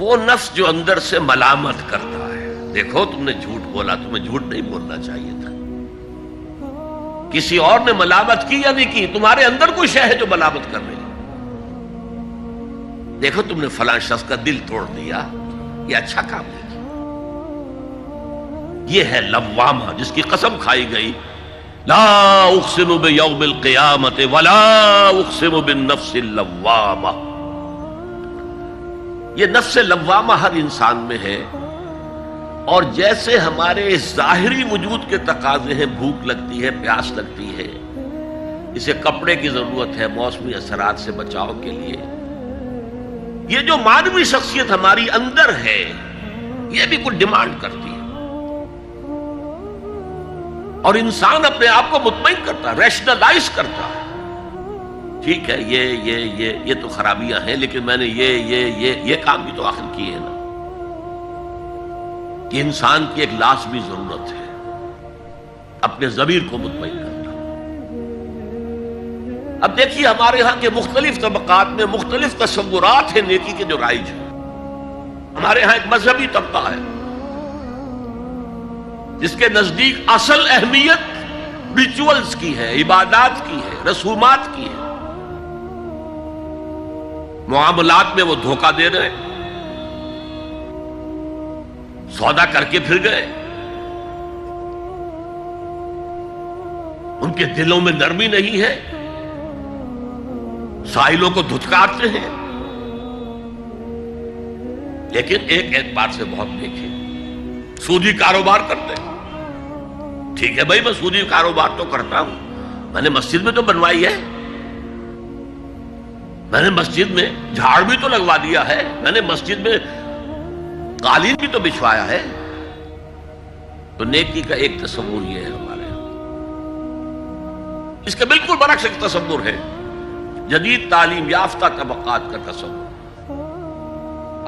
وہ نفس جو اندر سے ملامت کرتا ہے، دیکھو تم نے جھوٹ بولا، تمہیں جھوٹ نہیں بولنا چاہیے تھا. کسی اور نے ملامت کی یا نہیں کی، تمہارے اندر کوئی شے ہے جو ملامت کر رہی. دیکھو تم نے فلاں شخص کا دل توڑ دیا، یہ اچھا کام نہیں کیا. یہ ہے لوامہ جس کی قسم کھائی گئی، لا اقسم بیوم القیامت ولا اقسم بالنفس اللوامہ. یہ نفس لوامہ ہر انسان میں ہے، اور جیسے ہمارے ظاہری وجود کے تقاضے ہیں، بھوک لگتی ہے، پیاس لگتی ہے، اسے کپڑے کی ضرورت ہے موسمی اثرات سے بچاؤ کے لیے، یہ جو مانوی شخصیت ہماری اندر ہے یہ بھی کچھ ڈیمانڈ کرتی ہے. اور انسان اپنے آپ کو مطمئن کرتا ہے، ریشنلائز کرتا ہے، ٹھیک ہے یہ تو خرابیاں ہیں، لیکن میں نے یہ کام بھی تو آخر کیے ہیں نا. یہ انسان کی ایک لازمی ضرورت ہے اپنے ضمیر کو مطمئن کرنا. اب دیکھیے ہمارے ہاں کے مختلف طبقات میں مختلف تصورات ہیں نیکی کے جو رائج ہیں. ہمارے ہاں ایک مذہبی طبقہ ہے جس کے نزدیک اصل اہمیت ریچولز کی ہے، عبادات کی ہے، رسومات کی ہے. معاملات میں وہ دھوکہ دے رہے ہیں، سودا کر کے پھر گئے، ان کے دلوں میں نرمی نہیں ہے، سائلوں کو دھتکارتے ہیں. لیکن ایک اعتبار سے بہت دیکھے، سودی کاروبار کرتے ہیں. ٹھیک ہے بھائی، میں سودی کاروبار تو کرتا ہوں، میں نے مسجد میں تو بنوائی ہے، میں نے مسجد میں جھاڑ بھی تو لگوا دیا ہے، میں نے مسجد میں قالین بھی تو بچھوایا ہے. تو نیکی کا ایک تصور یہ ہے ہمارے یہاں. اس کے بالکل برعکس ایک تصور ہے جدید تعلیم یافتہ طبقات کا تصور.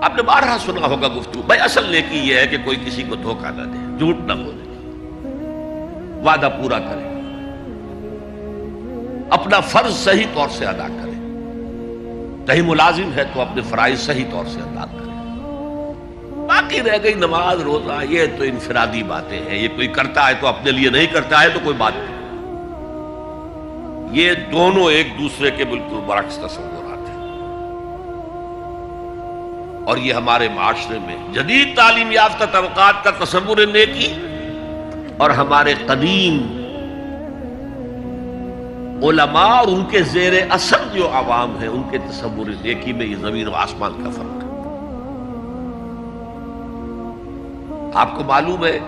آپ نے بارہا سنا ہوگا گفتگو، بھائی اصل نیکی یہ ہے کہ کوئی کسی کو دھوکہ نہ دے، جھوٹ نہ بولے، وعدہ پورا کرے، اپنا فرض صحیح طور سے ادا کرے، کہیں ملازم ہے تو اپنے فرائض صحیح طور سے ادا کرے. باقی رہ گئی نماز روزہ، یہ تو انفرادی باتیں ہیں، یہ کوئی کرتا ہے تو اپنے لیے نہیں کرتا ہے تو کوئی بات نہیں. یہ دونوں ایک دوسرے کے بالکل برعکس تصورات ہیں. اور یہ ہمارے معاشرے میں جدید تعلیم یافتہ طبقات کا تصور نیکی اور ہمارے قدیم علماء اور ان کے زیر اثر جو عوام ہیں ان کے تصور نیکی میں یہ زمین و آسمان کا فرق ہے. آپ کو معلوم ہے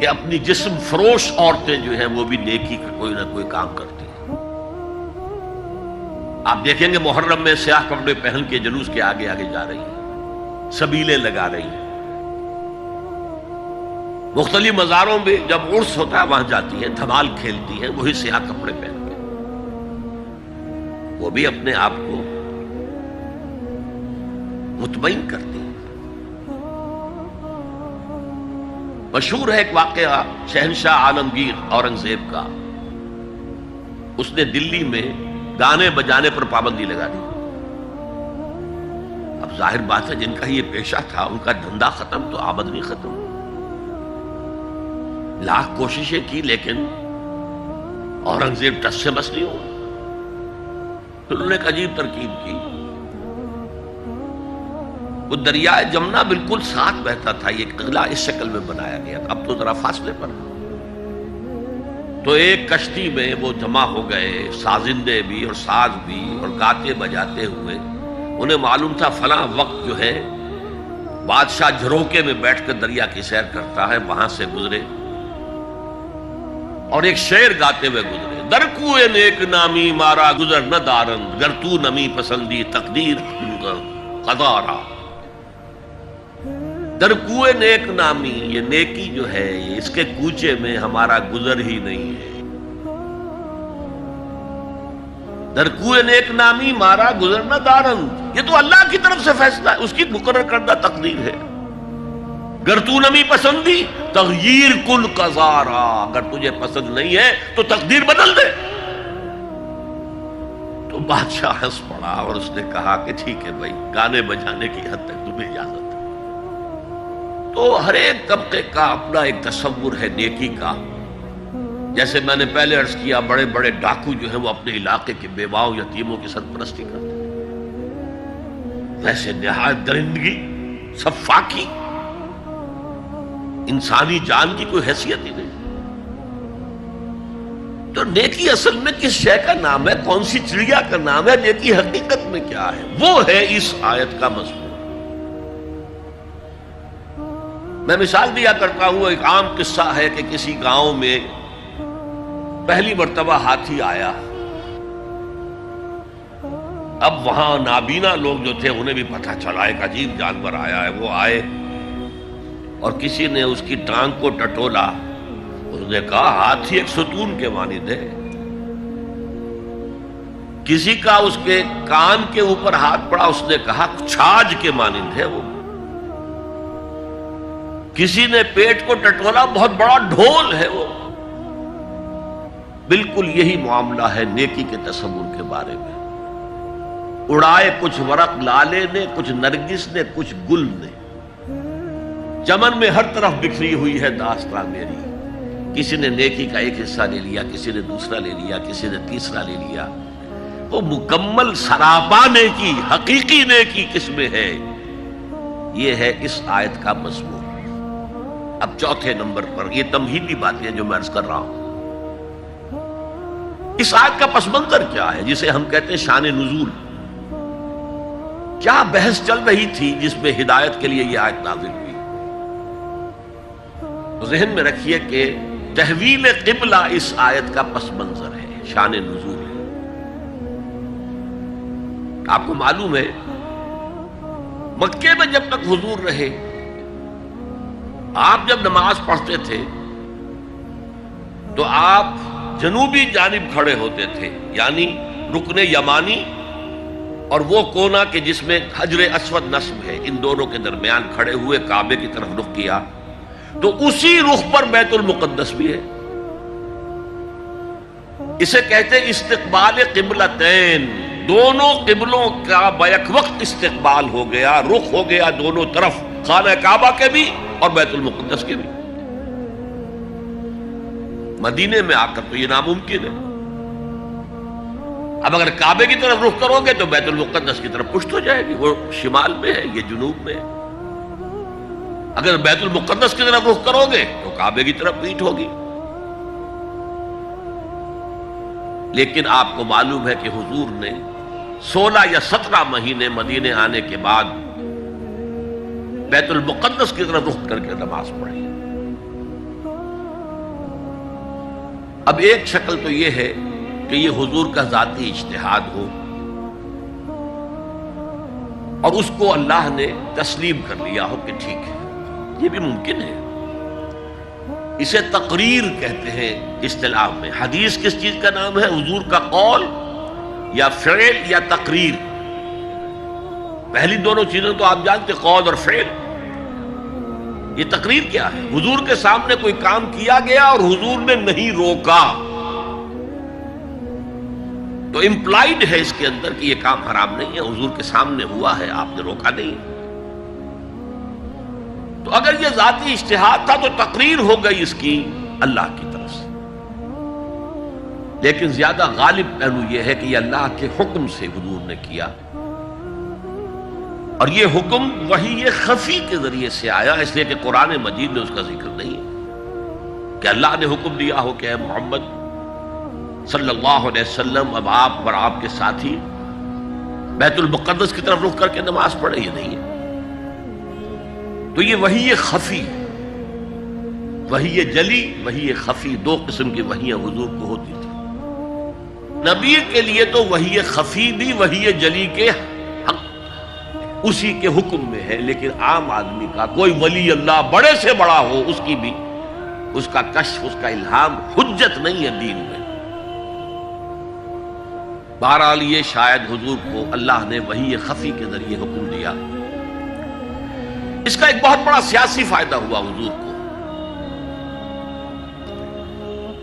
کہ اپنی جسم فروش عورتیں جو ہیں وہ بھی نیکی کا کوئی نہ کوئی کام کرتی ہیں. آپ دیکھیں گے محرم میں سیاہ کپڑے پہن کے جلوس کے آگے آگے جا رہی ہیں، سبیلیں لگا رہی ہیں. مختلف مزاروں میں جب عرس ہوتا ہے وہاں جاتی ہیں، دھمال کھیلتی ہیں، وہی سیاہ کپڑے پہن کے. وہ بھی اپنے آپ کو مطمئن کرتی ہیں. مشہور ہے ایک واقعہ شہنشاہ عالمگیر اورنگزیب کا. اس نے دلی میں گانے بجانے پر پابندی لگا دی. اب ظاہر بات ہے جن کا یہ پیشہ تھا ان کا دھندا ختم تو آمدنی ختم. لاکھ کوششیں کی لیکن اورنگزیب ٹس سے بس نہیں ہوا. پھر انہوں نے ایک عجیب ترکیب کی. وہ دریائے جمنا بالکل ساتھ بہتا تھا، یہ قلعہ اس شکل میں بنایا گیا تھا، اب تو ذرا فاصلے پر. تو ایک کشتی میں وہ جمع ہو گئے، سازندے بھی اور ساز بھی، اور گاتے بجاتے ہوئے. انہیں معلوم تھا فلاں وقت جو ہے بادشاہ جھروکے میں بیٹھ کر دریا کی سیر کرتا ہے، وہاں سے گزرے اور ایک شعر گاتے ہوئے گزرے. در کوئے نیک نامی مارا گزر نہ دارند، گر تو نمی پسندی تقدیر قضا. در کوئے نیک نامی، یہ نیکی جو ہے اس کے کوچے میں ہمارا گزر ہی نہیں ہے. در کوئے نیک نامی مارا گزر نہ دارند، یہ تو اللہ کی طرف سے فیصلہ ہے، اس کی مقرر کردہ تقدیر ہے. گر تو نمی پسندی تغییر کل قضارا، اگر تجھے پسند نہیں ہے تو تقدیر بدل دے. تو بادشاہ ہنس پڑا اور اس نے کہا کہ ٹھیک ہے بھائی، گانے بجانے کی حد تک تمہیں اجازت ہے۔ تو ہر ایک طبقے کا اپنا ایک تصور ہے نیکی کا۔ جیسے میں نے پہلے عرض کیا، بڑے بڑے ڈاکو جو ہیں وہ اپنے علاقے کے بیواؤں یتیموں کی سرپرستی کرتے ہیں، ویسے نہایت درندگی، سفاکی، انسانی جان کی کوئی حیثیت ہی نہیں۔ تو نیکی اصل میں کس شے کا نام ہے، کون سی چڑیا کا نام ہے، نیکی حقیقت میں کیا ہے، وہ ہے اس آیت کا مضمون۔ میں مثال دیا کرتا ہوں، ایک عام قصہ ہے کہ کسی گاؤں میں پہلی مرتبہ ہاتھی آیا۔ اب وہاں نابینا لوگ جو تھے انہیں بھی پتہ چلا ایک عجیب جانور آیا ہے۔ وہ آئے اور کسی نے اس کی ٹانگ کو ٹٹولا۔ اس نے کہا ہاتھی ایک ستون کے مانند ہے۔ کسی کا اس کے کان کے اوپر ہاتھ پڑا، اس نے کہا چھاج کے مانند ہے وہ۔ کسی نے پیٹ کو ٹٹولا، بہت بڑا ڈھول ہے وہ۔ بالکل یہی معاملہ ہے نیکی کے تصور کے بارے میں۔ اڑائے کچھ ورق لالے نے، کچھ نرگس نے، کچھ گل نے، چمن میں ہر طرف بکھری ہوئی ہے داستان میری۔ کسی نے نیکی کا ایک حصہ لے لیا، کسی نے دوسرا لے لیا، کسی نے تیسرا لے لیا۔ وہ مکمل سراپا نیکی، حقیقی نیکی کس میں ہے، یہ ہے اس آیت کا مضمون۔ اب چوتھے نمبر پر یہ تمہیدی باتیں جو میں عرض کر رہا ہوں، اس آیت کا پس منظر کیا ہے جسے ہم کہتے ہیں شان نزول؟ کیا بحث چل رہی تھی جس میں ہدایت کے لیے یہ آیت نازل ہوئی؟ تو ذہن میں رکھیے کہ تحویل قبلہ اس آیت کا پس منظر ہے، شان نزول ہے۔ آپ کو معلوم ہے مکے میں جب تک حضور رہے، آپ جب نماز پڑھتے تھے تو آپ جنوبی جانب کھڑے ہوتے تھے، یعنی رکن یمانی اور وہ کونا کہ جس میں حجر اسود نصب ہے، ان دونوں کے درمیان کھڑے ہوئے کعبے کی طرف رخ کیا، تو اسی رخ پر بیت المقدس بھی ہے۔ اسے کہتے ہیں استقبال قبلتین، دونوں قبلوں کا بیک وقت استقبال ہو گیا، رخ ہو گیا دونوں طرف، خانہ کعبہ کے بھی اور بیت المقدس کے بھی۔ مدینے میں آ کر تو یہ ناممکن ہے۔ اب اگر کعبے کی طرف رخ کرو گے تو بیت المقدس کی طرف پشت ہو جائے گی، وہ شمال میں ہے، یہ جنوب میں ہے۔ اگر بیت المقدس کی طرف رخ کرو گے تو کعبے کی طرف پیٹھ ہوگی۔ لیکن آپ کو معلوم ہے کہ حضور نے 16 یا 17 مہینے مدینے آنے کے بعد بیت المقدس کی طرف رخ کر کے نماز پڑھی۔ اب ایک شکل تو یہ ہے کہ یہ حضور کا ذاتی اجتہاد ہو اور اس کو اللہ نے تسلیم کر لیا ہو کہ ٹھیک ہے، یہ بھی ممکن ہے۔ اسے تقریر کہتے ہیں اصطلاح میں۔ حدیث کس چیز کا نام ہے؟ حضور کا قول یا فعل یا تقریر۔ پہلی دونوں چیزیں تو آپ جانتے، قول اور فعل۔ یہ تقریر کیا ہے؟ حضور کے سامنے کوئی کام کیا گیا اور حضور نے نہیں روکا، تو امپلائڈ ہے اس کے اندر کہ یہ کام حرام نہیں ہے، حضور کے سامنے ہوا ہے، آپ نے روکا نہیں۔ تو اگر یہ ذاتی اجتہاد تھا تو تقریر ہو گئی اس کی اللہ کی طرف سے، لیکن زیادہ غالب پہلو یہ ہے کہ یہ اللہ کے حکم سے حضور نے کیا، اور یہ حکم وحی خفی کے ذریعے سے آیا، اس لیے کہ قرآن مجید میں اس کا ذکر نہیں ہے کہ اللہ نے حکم دیا ہو کہ اے محمد صلی اللہ علیہ وسلم اب آپ اور آپ کے ساتھی بیت المقدس کی طرف رخ کر کے نماز پڑھے، یہ نہیں ہے۔ تو یہ وحی خفی، وحی جلی، وحی خفی، دو قسم کی وحیاں حضور کو ہوتی تھی۔ نبی کے لیے تو وحی خفی بھی وحی جلی کے حق اسی کے حکم میں ہے، لیکن عام آدمی کا کوئی ولی اللہ بڑے سے بڑا ہو، اس کی بھی اس کا کشف، اس کا الہام حجت نہیں ہے دین میں۔ بہرحال یہ شاید حضور کو اللہ نے وحی خفی کے ذریعے حکم دیا۔ اس کا ایک بہت بڑا سیاسی فائدہ ہوا حضور کو،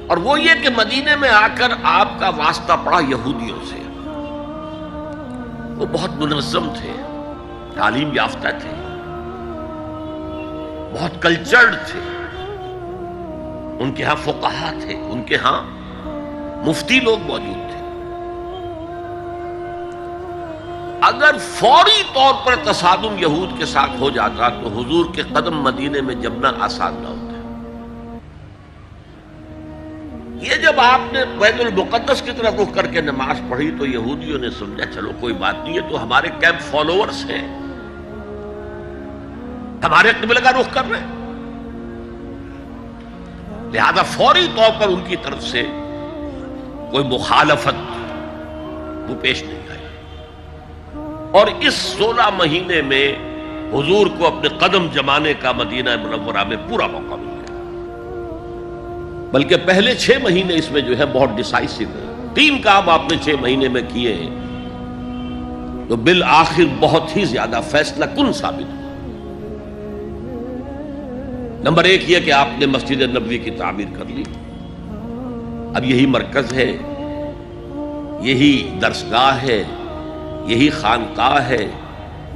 اور وہ یہ کہ مدینے میں آ کر آپ کا واسطہ پڑا یہودیوں سے۔ وہ بہت منظم تھے، تعلیم یافتہ تھے، بہت کلچرڈ تھے، ان کے ہاں فقہا تھے، ان کے ہاں مفتی لوگ موجود تھے۔ اگر فوری طور پر تصادم یہود کے ساتھ ہو جاتا تو حضور کے قدم مدینے میں جمنا آسان نہ ہوتا۔ یہ جب آپ نے بیت المقدس کی طرف رخ کر کے نماز پڑھی تو یہودیوں نے سمجھا چلو کوئی بات نہیں ہے، تو ہمارے کیمپ فالوورز ہیں، ہمارے قبلہ کا رخ کر رہے ہیں، لہذا فوری طور پر ان کی طرف سے کوئی مخالفت وہ پیش نہیں آئی، اور اس 16 مہینے میں حضور کو اپنے قدم جمانے کا مدینہ منورہ میں پورا موقع ملا، بلکہ پہلے 6 مہینے اس میں جو ہے بہت ڈیسائسو ہے۔ 3 کام آپ نے 6 مہینے میں کیے ہیں تو بالآخر بہت ہی زیادہ فیصلہ کن ثابت ہوا۔ نمبر 1 یہ کہ آپ نے مسجد نبوی کی تعمیر کر لی، اب یہی مرکز ہے، یہی درسگاہ ہے، یہی خانقاہ ہے،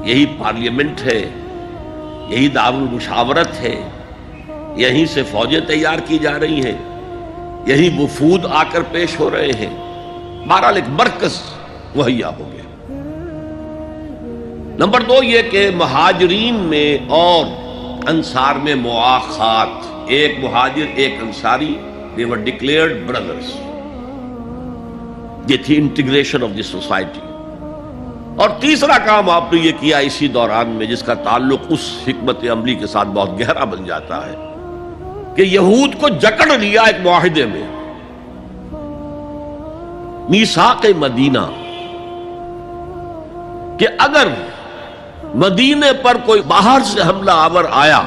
یہی پارلیمنٹ ہے، یہی دارالمشاورت ہے، یہیں سے فوجیں تیار کی جا رہی ہیں، یہی وفود آ کر پیش ہو رہے ہیں، بہرحال ایک مرکز مہیا ہو گیا۔ نمبر 2 یہ کہ مہاجرین میں اور انصار میں مواخات، ایک مہاجر ایک Ansari, they were declared brothers، یہ تھی انٹیگریشن آف دی سوسائٹی۔ اور تیسرا کام آپ نے یہ کیا اسی دوران میں جس کا تعلق اس حکمت عملی کے ساتھ بہت گہرا بن جاتا ہے کہ یہود کو جکڑ لیا ایک معاہدے میں، میثاق مدینہ، کہ اگر مدینے پر کوئی باہر سے حملہ آور آیا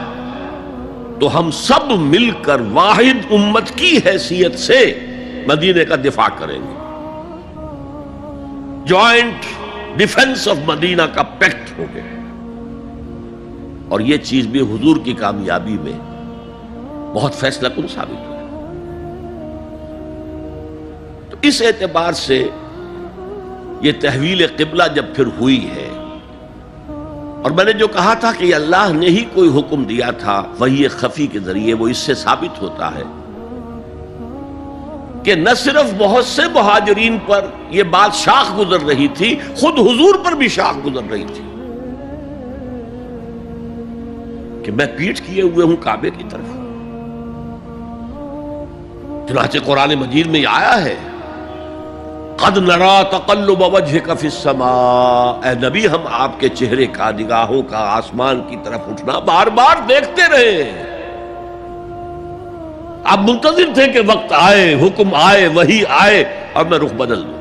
تو ہم سب مل کر واحد امت کی حیثیت سے مدینے کا دفاع کریں گے۔ جوائنٹ ڈیفنس آف مدینہ کا پیکٹ ہو گیا، اور یہ چیز بھی حضور کی کامیابی میں بہت فیصلہ کن ثابت ہوئی۔ تو اس اعتبار سے یہ تحویل قبلہ جب پھر ہوئی ہے، اور میں نے جو کہا تھا کہ اللہ نے ہی کوئی حکم دیا تھا وحی خفی کے ذریعے، وہ اس سے ثابت ہوتا ہے کہ نہ صرف بہت سے مہاجرین پر یہ بات شاخ گزر رہی تھی، خود حضور پر بھی شاخ گزر رہی تھی کہ میں پیٹھ کیے ہوئے ہوں کعبے کی طرف۔ چنانچہ قرآن مجید میں یہ آیا ہے قد نرا تقلب وجهك في السماء، اے نبی ہم آپ کے چہرے کا، نگاہوں کا آسمان کی طرف اٹھنا بار بار دیکھتے رہے ہیں۔ آپ منتظر تھے کہ وقت آئے، حکم آئے، وحی آئے اور میں رخ بدل دوں۔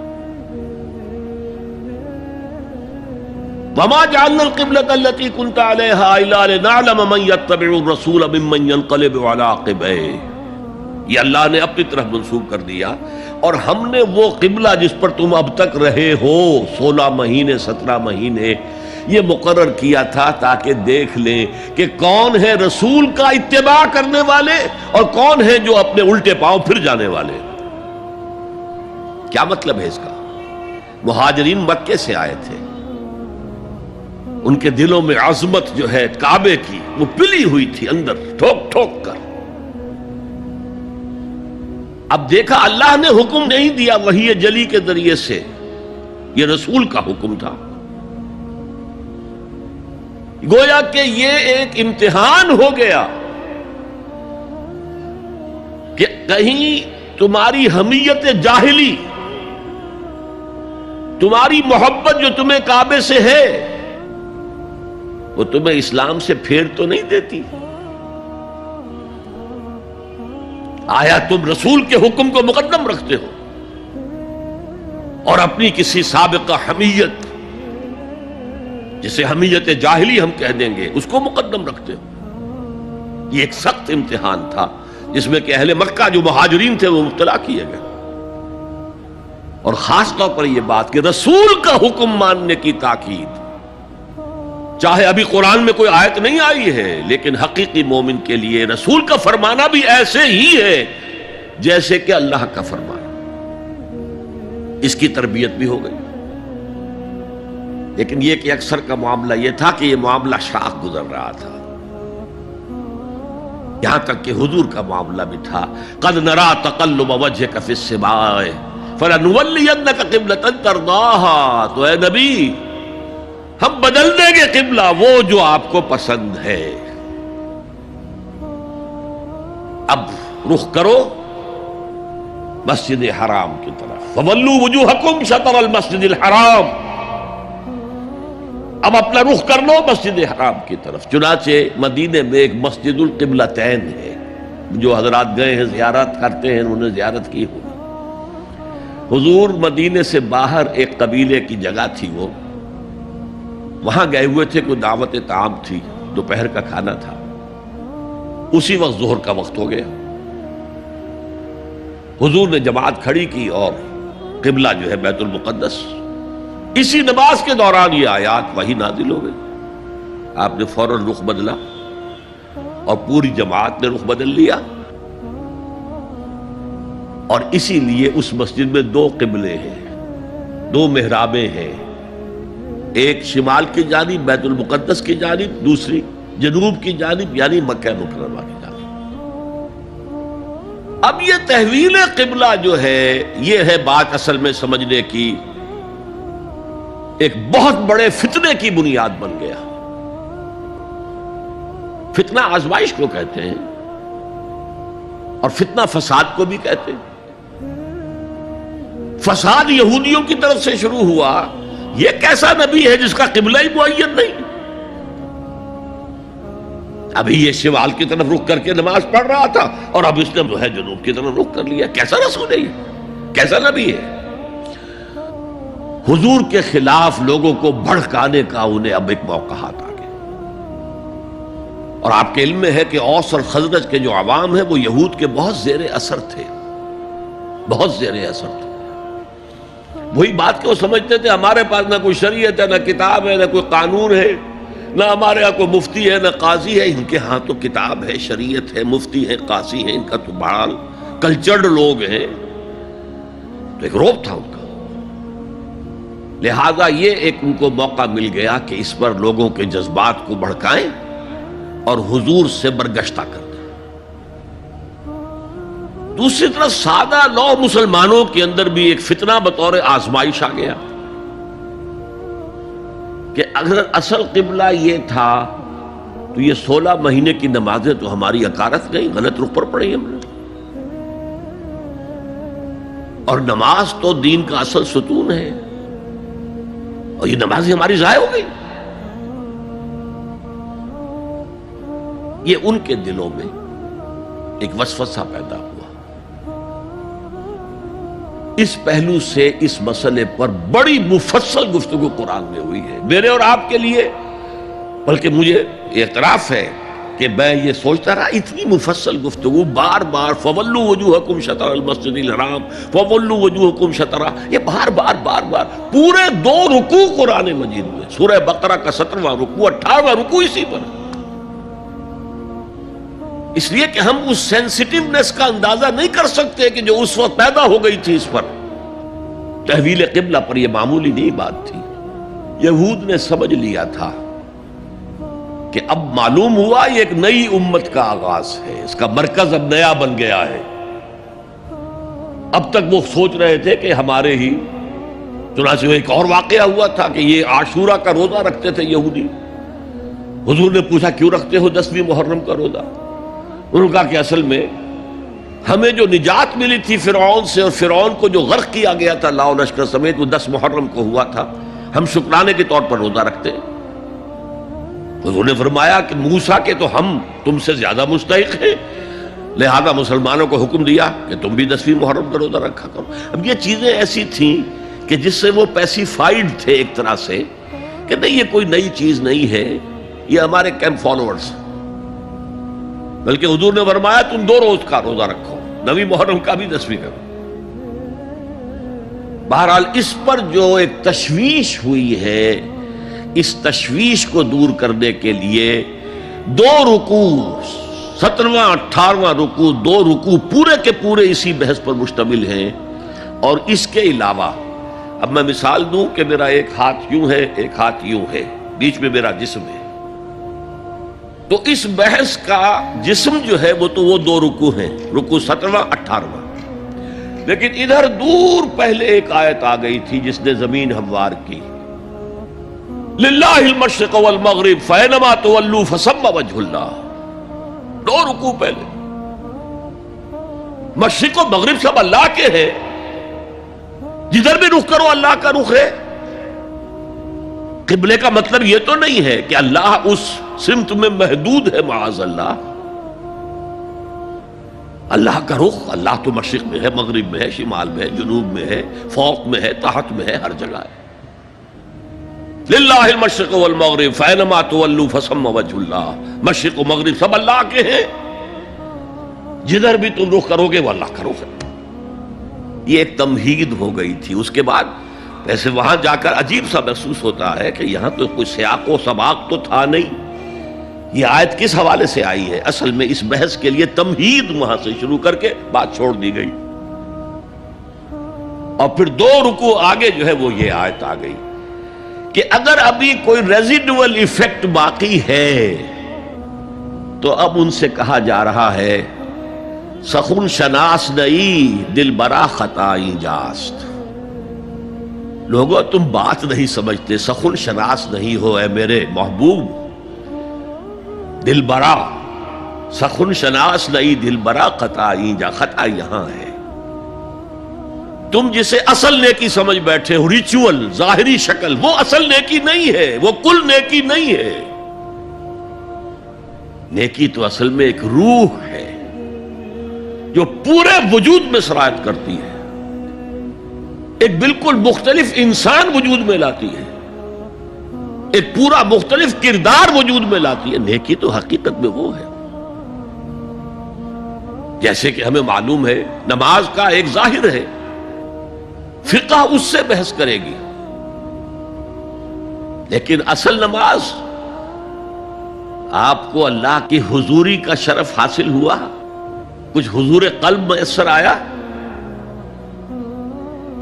وما جعلنا القبلة التي كنت عليها الا لنعلم من يتبع الرسول ممن ينقلب على عقبيه، یہ اللہ نے اپنی طرف منسوب کر دیا، اور ہم نے وہ قبلہ جس پر تم اب تک رہے ہو 16 مہینے 17 مہینے یہ مقرر کیا تھا تاکہ دیکھ لیں کہ کون ہے رسول کا اتباع کرنے والے اور کون ہے جو اپنے الٹے پاؤں پھر جانے والے۔ کیا مطلب ہے اس کا؟ مہاجرین مکے سے آئے تھے، ان کے دلوں میں عظمت جو ہے کعبے کی وہ پلی ہوئی تھی اندر ٹھوک ٹھوک کر۔ اب دیکھا اللہ نے حکم نہیں دیا وحی جلی کے ذریعے سے، یہ رسول کا حکم تھا، گویا کہ یہ ایک امتحان ہو گیا کہ کہیں تمہاری حمیت جاہلی، تمہاری محبت جو تمہیں کعبے سے ہے وہ تمہیں اسلام سے پھیر تو نہیں دیتی؟ آیا تم رسول کے حکم کو مقدم رکھتے ہو اور اپنی کسی سابقہ حمیت، جسے حمیت جاہلی ہم کہہ دیں گے، اس کو مقدم رکھتے ہو؟ یہ ایک سخت امتحان تھا جس میں کہ اہل مکہ جو مہاجرین تھے وہ مبتلا کیے گئے، اور خاص طور پر یہ بات کہ رسول کا حکم ماننے کی تاکید، چاہے ابھی قرآن میں کوئی آیت نہیں آئی ہے لیکن حقیقی مومن کے لیے رسول کا فرمانا بھی ایسے ہی ہے جیسے کہ اللہ کا فرمانا۔ اس کی تربیت بھی ہو گئی۔ لیکن یہ کہ اکثر کا معاملہ یہ تھا کہ یہ معاملہ شاخ گزر رہا تھا، یہاں تک کہ حضور کا معاملہ بھی تھا قد نرا تقلب وجهك في السماء فلنولینک قبلۃ ترضاها، تو اے نبی ہم بدل دیں گے قبلہ وہ جو آپ کو پسند ہے، اب رخ کرو مسجد حرام کی طرف، فولوا وجوہکم شطر المسجد الحرام، اب اپنا رخ کر لو مسجد حرام کی طرف۔ چنانچہ مدینے میں ایک مسجد القبلتین ہے، جو حضرات گئے ہیں زیارت کرتے ہیں انہوں نے زیارت کی ہوگی۔ حضور مدینے سے باہر ایک قبیلے کی جگہ تھی، وہ وہاں گئے ہوئے تھے، کوئی دعوت طعام تھی، دوپہر کا کھانا تھا، اسی وقت ظہر کا وقت ہو گیا۔ حضور نے جماعت کھڑی کی اور قبلہ جو ہے بیت المقدس، اسی نماز کے دوران یہ آیات وہی نازل ہو گئی، آپ نے فوراً رخ بدلا اور پوری جماعت نے رخ بدل لیا، اور اسی لیے اس مسجد میں دو قبلے ہیں، دو محرابیں ہیں، ایک شمال کی جانب بیت المقدس کی جانب، دوسری جنوب کی جانب یعنی مکہ مکرمہ کی جانب۔ اب یہ تحویل قبلہ جو ہے یہ ہے بات اصل میں سمجھنے کی، ایک بہت بڑے فتنے کی بنیاد بن گیا۔ فتنہ آزمائش کو کہتے ہیں اور فتنہ فساد کو بھی کہتے ہیں۔ فساد یہودیوں کی طرف سے شروع ہوا، یہ کیسا نبی ہے جس کا قبلہ ہی معین نہیں، ابھی یہ شمال کی طرف رخ کر کے نماز پڑھ رہا تھا اور اب اس نے جو ہے جنوب کی طرف رخ کر لیا، کیسا رسول ہے یہ، کیسا نبی ہے؟ حضور کے خلاف لوگوں کو بھڑکانے کا انہیں اب ایک موقع ہاتھ آ گیا، اور آپ کے علم میں ہے کہ اوس اور خزرج کے جو عوام ہیں وہ یہود کے بہت زیر اثر تھے، بہت زیر اثر تھے۔ وہی بات کہ وہ سمجھتے تھے ہمارے پاس نہ کوئی شریعت ہے، نہ کتاب ہے، نہ کوئی قانون ہے، نہ ہمارے یہاں کوئی مفتی ہے، نہ قاضی ہے، ان کے ہاں تو کتاب ہے، شریعت ہے، مفتی ہے، قاضی ہے، ان کا تو بڑا کلچرڈ لوگ ہیں، تو ایک روب تھا ان کا۔ لہذا یہ ایک ان کو موقع مل گیا کہ اس پر لوگوں کے جذبات کو بھڑکائیں اور حضور سے برگشتہ کر دیں۔ دوسری طرف سادہ لو مسلمانوں کے اندر بھی ایک فتنہ بطور آزمائش آ گیا کہ اگر اصل قبلہ یہ تھا تو یہ 16 مہینے کی نمازیں تو ہماری اکارت گئی، غلط رخ پر پڑی ہم نے، اور نماز تو دین کا اصل ستون ہے، اور یہ نماز ہماری ضائع ہو گئی۔ یہ ان کے دلوں میں ایک وسوسہ پیدا ہوا۔ اس پہلو سے اس مسئلے پر بڑی مفصل گفتگو قرآن میں ہوئی ہے، میرے اور آپ کے لیے، بلکہ مجھے اعتراف ہے کہ میں یہ سوچتا رہا اتنی مفصل گفتگو بار بار فولوا وجوہکم شطر المسجد الحرام، فولوا وجوہکم شطرہ، یہ بار بار پورے 2 رکوع قرآن مجید میں، سورہ بقرہ کا 17واں رکوع، 18واں رکوع اسی پر، اس لیے کہ ہم اس سینسٹیونیس کا اندازہ نہیں کر سکتے کہ جو اس وقت پیدا ہو گئی تھی اس پر۔ تحویل قبلہ پر یہ معمولی نہیں بات تھی، یہود نے سمجھ لیا تھا کہ اب معلوم ہوا یہ ایک نئی امت کا آغاز ہے، اس کا مرکز اب نیا بن گیا ہے۔ اب تک وہ سوچ رہے تھے کہ ہمارے ہی، چنانچہ ایک اور واقعہ ہوا تھا کہ یہ عاشورہ کا روزہ رکھتے تھے یہودی، حضور نے پوچھا کیوں رکھتے ہو 10ویں محرم کا روزہ؟ انہوں نے کہا کہ اصل میں ہمیں جو نجات ملی تھی فرعون سے، اور فرعون کو جو غرق کیا گیا تھا لاؤ لشکر سمیت، وہ 10 محرم کو ہوا تھا، ہم شکرانے کے طور پر روزہ رکھتے ہیں۔ حضور نے فرمایا کہ موسیٰ کے تو ہم تم سے زیادہ مستحق ہیں، لہذا مسلمانوں کو حکم دیا کہ تم بھی 10ویں محرم کا روزہ رکھا کرو۔ اب یہ چیزیں ایسی تھیں کہ جس سے وہ پیسیفائیڈ تھے ایک طرح سے، کہ نہیں یہ کوئی نئی چیز نہیں ہے، یہ ہمارے کیمپ فالوورز، بلکہ حضور نے فرمایا تم 2 روز کا روزہ رکھو، 9ویں محرم کا بھی 10ویں کا۔ بہرحال اس پر جو ایک تشویش ہوئی ہے، اس تشویش کو دور کرنے کے لیے 2 رکوع، 17واں 18واں رکوع، 2 رکوع پورے کے پورے اسی بحث پر مشتمل ہیں، اور اس کے علاوہ اب میں مثال دوں کہ میرا ایک ہاتھ یوں ہے، ایک ہاتھ یوں ہے، بیچ میں میرا جسم ہے، تو اس بحث کا جسم جو ہے وہ تو وہ دو رکوع ہیں، رکوع 17واں 18واں، لیکن ادھر دور پہلے ایک آیت آ گئی تھی جس نے زمین ہموار کی، للہ المشرق والمغرب فینما تولوا فثم وجہ اللہ، دو رکوع پہلے، مشرق و مغرب سب اللہ کے ہیں، جدھر بھی رخ کرو اللہ کا رخ ہے۔ قبلے کا مطلب یہ تو نہیں ہے کہ اللہ اس سمت میں محدود ہے، معاذ اللہ، اللہ کا رخ، اللہ تو مشرق میں ہے، مغرب میں ہے، شمال میں ہے، جنوب میں ہے، فوق میں ہے، تحت میں ہے، ہر جگہ ہے۔ للہ المشرق والمغرب فینما تولوا فثم وجہ اللہ، مشرق و مغرب سب اللہ کے ہیں، جدھر بھی تم رخ کرو گے وہ اللہ کا رخ ہے۔ یہ ایک تمہید ہو گئی تھی۔ اس کے بعد ویسے وہاں جا کر عجیب سا محسوس ہوتا ہے کہ یہاں تو کوئی سیاق و سباق تو تھا نہیں، یہ آیت کس حوالے سے آئی ہے؟ اصل میں اس بحث کے لیے تمہید وہاں سے شروع کر کے بات چھوڑ دی گئی، اور پھر دو رکوع آگے جو ہے وہ یہ آیت آ گئی کہ اگر ابھی کوئی ریزیڈول ایفیکٹ باقی ہے تو اب ان سے کہا جا رہا ہے سخن شناس نئی دل برا خطائی جاست، لوگو تم بات نہیں سمجھتے، سخن شناس نہیں ہو اے میرے محبوب، دل برا، سخن شناس نئی دل برا خطائی جا، خطا یہاں ہے، تم جسے اصل نیکی سمجھ بیٹھے ہو، ریچول، ظاہری شکل، وہ اصل نیکی نہیں ہے، وہ کل نیکی نہیں ہے۔ نیکی تو اصل میں ایک روح ہے جو پورے وجود میں سرایت کرتی ہے، ایک بالکل مختلف انسان وجود میں لاتی ہے، ایک پورا مختلف کردار وجود میں لاتی ہے۔ نیکی تو حقیقت میں وہ ہے، جیسے کہ ہمیں معلوم ہے نماز کا ایک ظاہر ہے، فقہ اس سے بحث کرے گی، لیکن اصل نماز آپ کو اللہ کی حضوری کا شرف حاصل ہوا، کچھ حضور قلب میسر آیا،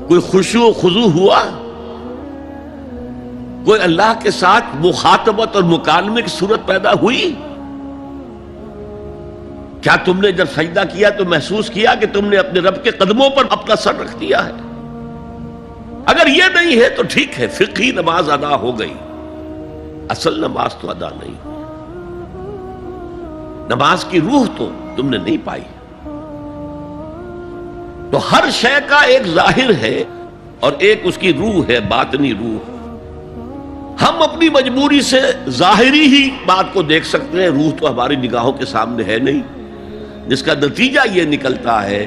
کوئی خشوع و خضوع ہوا، کوئی اللہ کے ساتھ مخاطبت اور مکالمے کی صورت پیدا ہوئی؟ کیا تم نے جب سجدہ کیا تو محسوس کیا کہ تم نے اپنے رب کے قدموں پر اپنا سر رکھ دیا ہے؟ اگر یہ نہیں ہے تو ٹھیک ہے، فقہی نماز ادا ہو گئی، اصل نماز تو ادا نہیں ہوئی، نماز کی روح تو تم نے نہیں پائی۔ تو ہر شے کا ایک ظاہر ہے اور ایک اس کی روح ہے، باطنی روح۔ ہم اپنی مجبوری سے ظاہری ہی بات کو دیکھ سکتے ہیں، روح تو ہماری نگاہوں کے سامنے ہے نہیں، جس کا نتیجہ یہ نکلتا ہے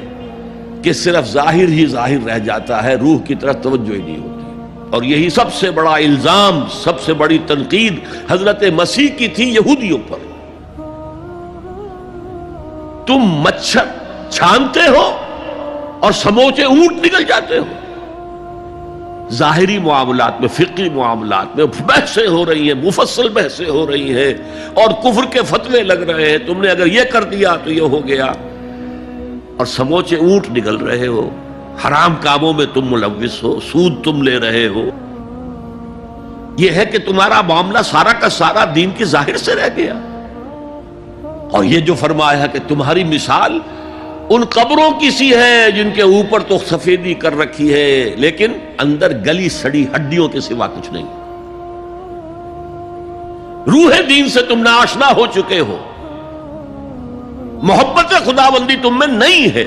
کہ صرف ظاہر ہی ظاہر رہ جاتا ہے، روح کی طرف توجہ ہی نہیں ہوتی۔ اور یہی سب سے بڑا الزام، سب سے بڑی تنقید حضرت مسیح کی تھی یہودیوں پر۔ تم مچھر چھانتے ہو اور سموچے اونٹ نکل جاتے ہو۔ ظاہری معاملات میں، فقہی معاملات میں بحثیں ہو رہی ہیں، مفصل بحثیں ہو رہی ہیں، اور کفر کے فتوے لگ رہے ہیں، تم نے اگر یہ کر دیا تو یہ ہو گیا، اور سموچے اونٹ نکل رہے ہو، حرام کاموں میں تم ملوث ہو، سود تم لے رہے ہو۔ یہ ہے کہ تمہارا معاملہ سارا کا سارا دین کی ظاہر سے رہ گیا۔ اور یہ جو فرمایا ہے کہ تمہاری مثال ان قبروں کی سی ہے جن کے اوپر تو سفیدی کر رکھی ہے لیکن اندر گلی سڑی ہڈیوں کے سوا کچھ نہیں۔ روح دین سے تم ناآشنا ہو چکے ہو، محبت خداوندی تم میں نہیں ہے،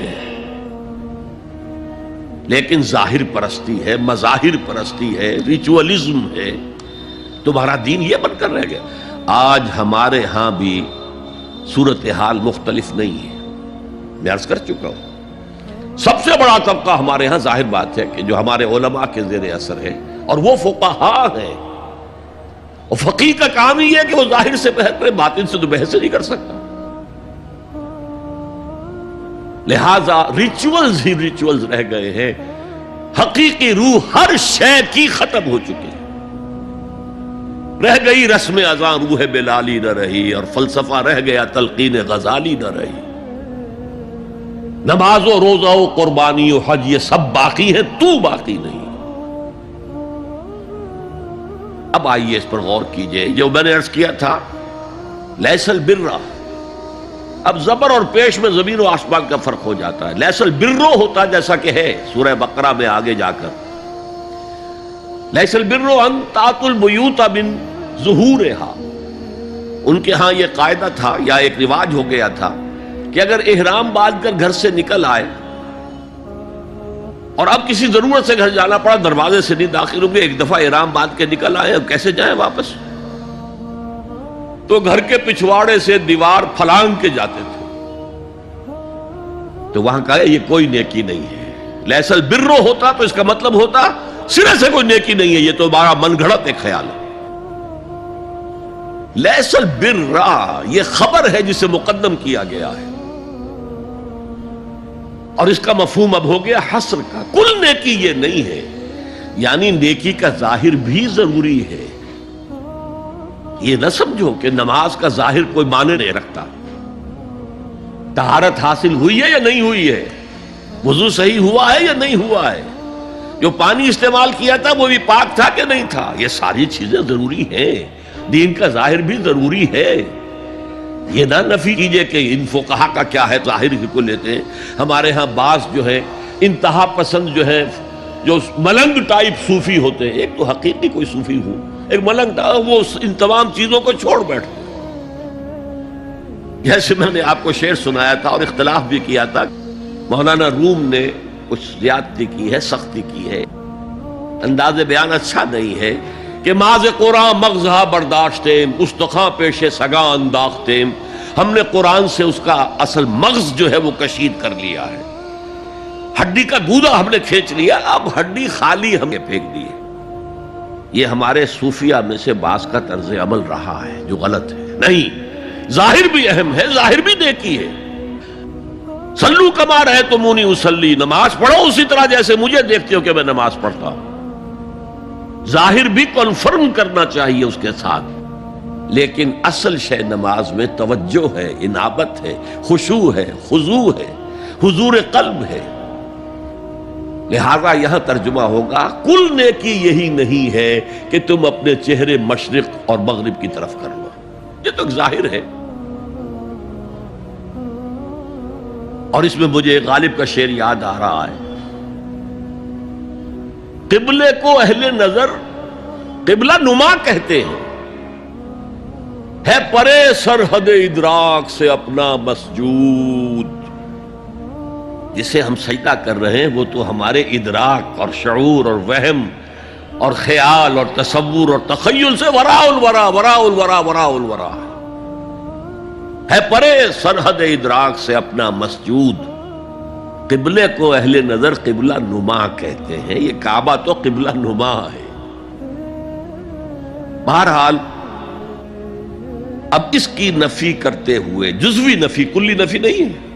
لیکن ظاہر پرستی ہے، مظاہر پرستی ہے، ریچولزم ہے، تمہارا دین یہ بن کر رہ گیا۔ آج ہمارے ہاں بھی صورتحال مختلف نہیں ہے، میں عرض کر چکا ہوں۔ سب سے بڑا طبقہ ہمارے ہاں ظاہر بات ہے کہ جو ہمارے علماء کے زیر اثر ہے، اور وہ فقہاء ہیں، اور فقیہ کا کام ہی ہے کہ وہ ظاہر سے بحث کرے، باطن سے تو بحث نہیں کر سکتا۔ لہذا ریچولز ہی ریچولز رہ گئے ہیں، حقیقی روح ہر شے کی ختم ہو چکی ہے۔ رہ گئی رسم اذاں روح بلالی نہ رہی، اور فلسفہ رہ گیا تلقین غزالی نہ رہی۔ نماز و روزہ و قربانی و حج یہ سب باقی ہے، تو باقی نہیں۔ اب آئیے اس پر غور کیجئے، جو میں نے عرض کیا تھا لیس البر، اب زبر اور پیش میں زمین و آسمان کا فرق ہو جاتا ہے۔ لیس البر ہوتا جیسا کہ ہے سورہ بقرہ میں آگے جا کر، لیس البر ان تاتوا البیوت من ظہورہا، ان کے ہاں یہ قاعدہ تھا یا ایک رواج ہو گیا تھا کہ اگر احرام باندھ کر گھر سے نکل آئے اور اب کسی ضرورت سے گھر جانا پڑا، دروازے سے نہیں داخل ہوں گے، ایک دفعہ احرام باندھ کے نکل آئے، اب کیسے جائیں واپس؟ تو گھر کے پچھواڑے سے دیوار پھلانگ کے جاتے تھے۔ تو وہاں کہا یہ کوئی نیکی نہیں ہے۔ لیس البر ہوتا تو اس کا مطلب ہوتا سرے سے کوئی نیکی نہیں ہے، یہ تو ہمارا من گھڑت ایک خیال ہے۔ لیس البر یہ خبر ہے جسے مقدم کیا گیا ہے، اور اس کا مفہوم اب ہو گیا حصر کا، کل نیکی یہ نہیں ہے، یعنی نیکی کا ظاہر بھی ضروری ہے۔ یہ نہ سمجھو کہ نماز کا ظاہر کوئی معنی نہیں رکھتا، طہارت حاصل ہوئی ہے یا نہیں ہوئی ہے، وضو صحیح ہوا ہے یا نہیں ہوا ہے، جو پانی استعمال کیا تھا وہ بھی پاک تھا کہ نہیں تھا، یہ ساری چیزیں ضروری ہیں، دین کا ظاہر بھی ضروری ہے۔ یہ نہ نفی کیجئے کہ ان فقہا کا کیا ہے، ظاہر ہی کو لیتے ہیں۔ ہمارے ہاں بعض جو ہے انتہا پسند جو ہے، جو ملنگ ٹائپ صوفی ہوتے ہیں، ایک تو حقیقی کوئی صوفی ہو، ایک ملنگ، وہ ان تمام چیزوں کو چھوڑ بیٹھتے۔ جیسے میں نے آپ کو شعر سنایا تھا اور اختلاف بھی کیا تھا، مولانا روم نے کچھ زیادتی کی ہے، سختی کی ہے، انداز بیان اچھا نہیں ہے کہ ماز قرآن مغزہ برداشتیم استخاں پیش سگاں انداختیم، ہم نے قرآن سے اس کا اصل مغز جو ہے وہ کشید کر لیا ہے، ہڈی کا گودا ہم نے کھینچ لیا، اب ہڈی خالی ہمیں پھینک دی ہے۔ یہ ہمارے صوفیہ میں سے بعض کا طرز عمل رہا ہے جو غلط ہے۔ نہیں، ظاہر بھی اہم ہے، ظاہر بھی نیکی ہے۔ صلو کما رأیتمونی اصلی، نماز پڑھو اسی طرح جیسے مجھے دیکھتے ہو کہ میں نماز پڑھتا ہوں، ظاہر بھی کنفرم کرنا چاہیے اس کے ساتھ، لیکن اصل شے نماز میں توجہ ہے، انابت ہے، خشوع ہے، خضوع ہے، حضور قلب ہے۔ لہذا یہاں ترجمہ ہوگا کل نیکی یہی نہیں ہے کہ تم اپنے چہرے مشرق اور مغرب کی طرف کر لو، یہ تو ایک ظاہر ہے۔ اور اس میں مجھے غالب کا شعر یاد آ رہا ہے، قبلے کو اہل نظر قبلہ نما کہتے ہیں، ہے پرے سرحد ادراک سے اپنا مسجود، جسے ہم سجدہ کر رہے ہیں وہ تو ہمارے ادراک اور شعور اور وہم اور خیال اور تصور اور تخیل سے وراء الورا وراء الورا وراء الورا ہے، پرے سرحد ادراک سے اپنا مسجود، قبلے کو اہل نظر قبلہ نما کہتے ہیں، یہ کعبہ تو قبلہ نما ہے۔ بہرحال اب اس کی نفی کرتے ہوئے، جزوی نفی، کلی نفی نہیں ہے،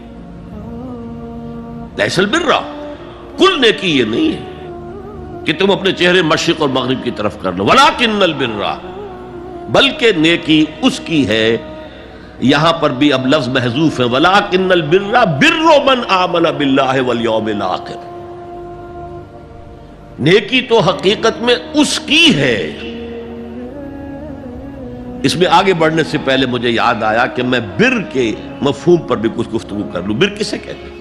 لیس البر، کل نیکی یہ نہیں ہے کہ تم اپنے چہرے مشرق اور مغرب کی طرف کر لو، ولکن البر، بلکہ نیکی اس کی ہے، یہاں پر بھی اب لفظ محذوف ہے، ولکن البر بر من آمن باللہ والیوم الآخر، نیکی تو حقیقت میں اس کی ہے۔ اس میں آگے بڑھنے سے پہلے مجھے یاد آیا کہ میں بر کے مفہوم پر بھی کچھ گفتگو کر لوں۔ بر کسے کہتے ہیں؟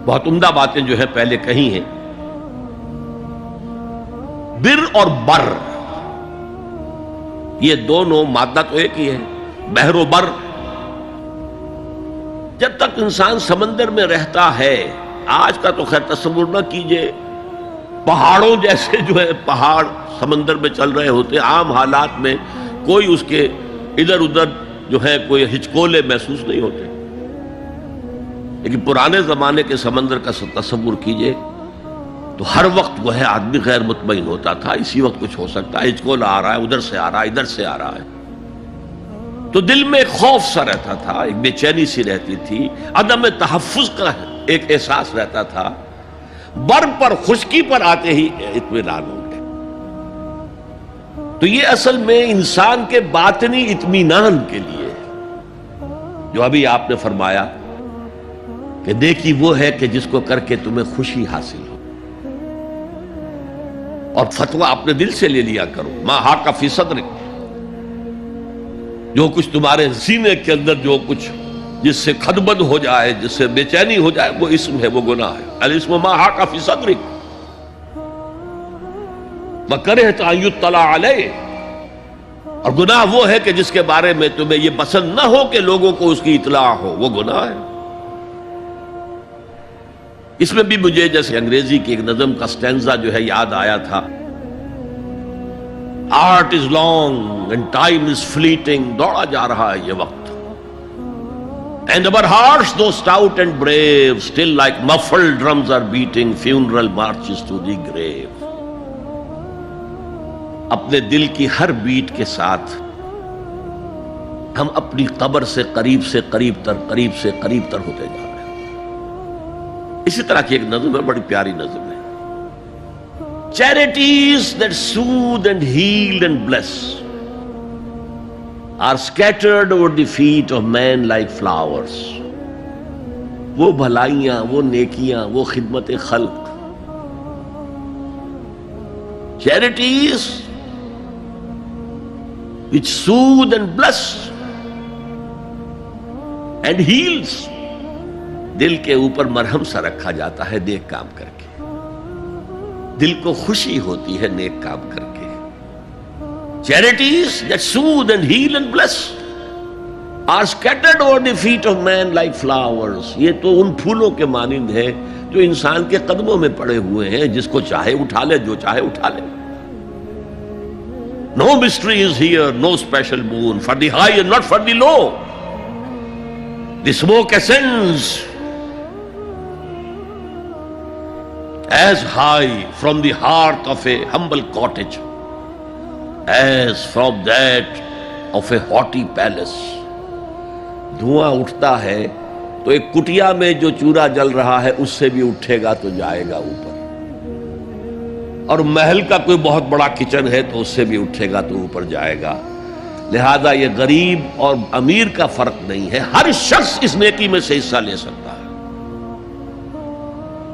بہت عمدہ باتیں جو ہے پہلے کہی ہیں۔ بر اور بر یہ دونوں مادہ تو ایک ہی ہے، بحر و بر۔ جب تک انسان سمندر میں رہتا ہے، آج کا تو خیر تصور نہ کیجئے، پہاڑوں جیسے جو ہے پہاڑ سمندر میں چل رہے ہوتے، عام حالات میں کوئی اس کے ادھر ادھر جو ہے کوئی ہچکولے محسوس نہیں ہوتے، لیکن پرانے زمانے کے سمندر کا تصور کیجئے تو ہر وقت وہ ہے آدمی غیر مطمئن ہوتا تھا، اسی وقت کچھ ہو سکتا ہے، ہچکولا آ رہا ہے، ادھر سے آ رہا ہے، ادھر سے آ رہا ہے، تو دل میں ایک خوف سا رہتا تھا، ایک بے چینی سی رہتی تھی، عدم تحفظ کا ایک احساس رہتا تھا۔ بر پر، خشکی پر آتے ہی اطمینان ہو گئے۔ تو یہ اصل میں انسان کے باطنی اطمینان کے لیے، جو ابھی آپ نے فرمایا کہ نیکی وہ ہے کہ جس کو کر کے تمہیں خوشی حاصل ہو۔ اور فتویٰ اپنے دل سے لے لیا کرو. ما حاک فی صدرک، جو کچھ تمہارے سینے کے اندر جو کچھ جس سے خدبد ہو جائے، جس سے بے چینی ہو جائے، وہ اسم ہے، وہ گناہ ہے. الاسم ما حاک فی صدرک وکرہت ان یطلع علیہ، اور گناہ وہ ہے کہ جس کے بارے میں تمہیں یہ پسند نہ ہو کہ لوگوں کو اس کی اطلاع ہو، وہ گناہ ہے. اس میں بھی مجھے جیسے انگریزی کی ایک نظم کا سٹینزا جو ہے یاد آیا تھا. Art is long and time is fleeting, دوڑا جا رہا ہے یہ وقت. And our hearts though stout and brave still like muffled drums are beating funeral marches to the grave. اپنے دل کی ہر بیٹ کے ساتھ ہم اپنی قبر سے قریب سے قریب تر، قریب سے قریب تر ہوتے جا رہے ہیں. اسی طرح کی ایک نظم ہے، بڑی پیاری نظم ہے. Charities that soothe and heal and bless are scattered over the feet of men like flowers. وہ بھلائیاں، وہ نیکیاں، وہ خدمت خلق، charities which soothe and bless and heals، دل کے اوپر مرہم سا رکھا جاتا ہے نیک کام کر کے، دل کو خوشی ہوتی ہے نیک کام کر کے. Charities that soothe and heal and bless are scattered over the feet of men like flowers. یہ تو ان پھولوں کے مانند ہے جو انسان کے قدموں میں پڑے ہوئے ہیں، جس کو چاہے اٹھا لے، جو چاہے اٹھا لے. No mystery is here, no special boon for the high and not for the low. The smoke ascends as high from the hearth of a humble cottage as from that of a haughty palace. دھواں اٹھتا ہے تو ایک کٹیا میں جو چورا جل رہا ہے اس سے بھی اٹھے گا تو جائے گا اوپر، اور محل کا کوئی بہت بڑا کچن ہے تو اس سے بھی اٹھے گا تو اوپر جائے گا. لہذا یہ غریب اور امیر کا فرق نہیں ہے، ہر شخص اس نیکی میں سے حصہ لے سکتا ہے.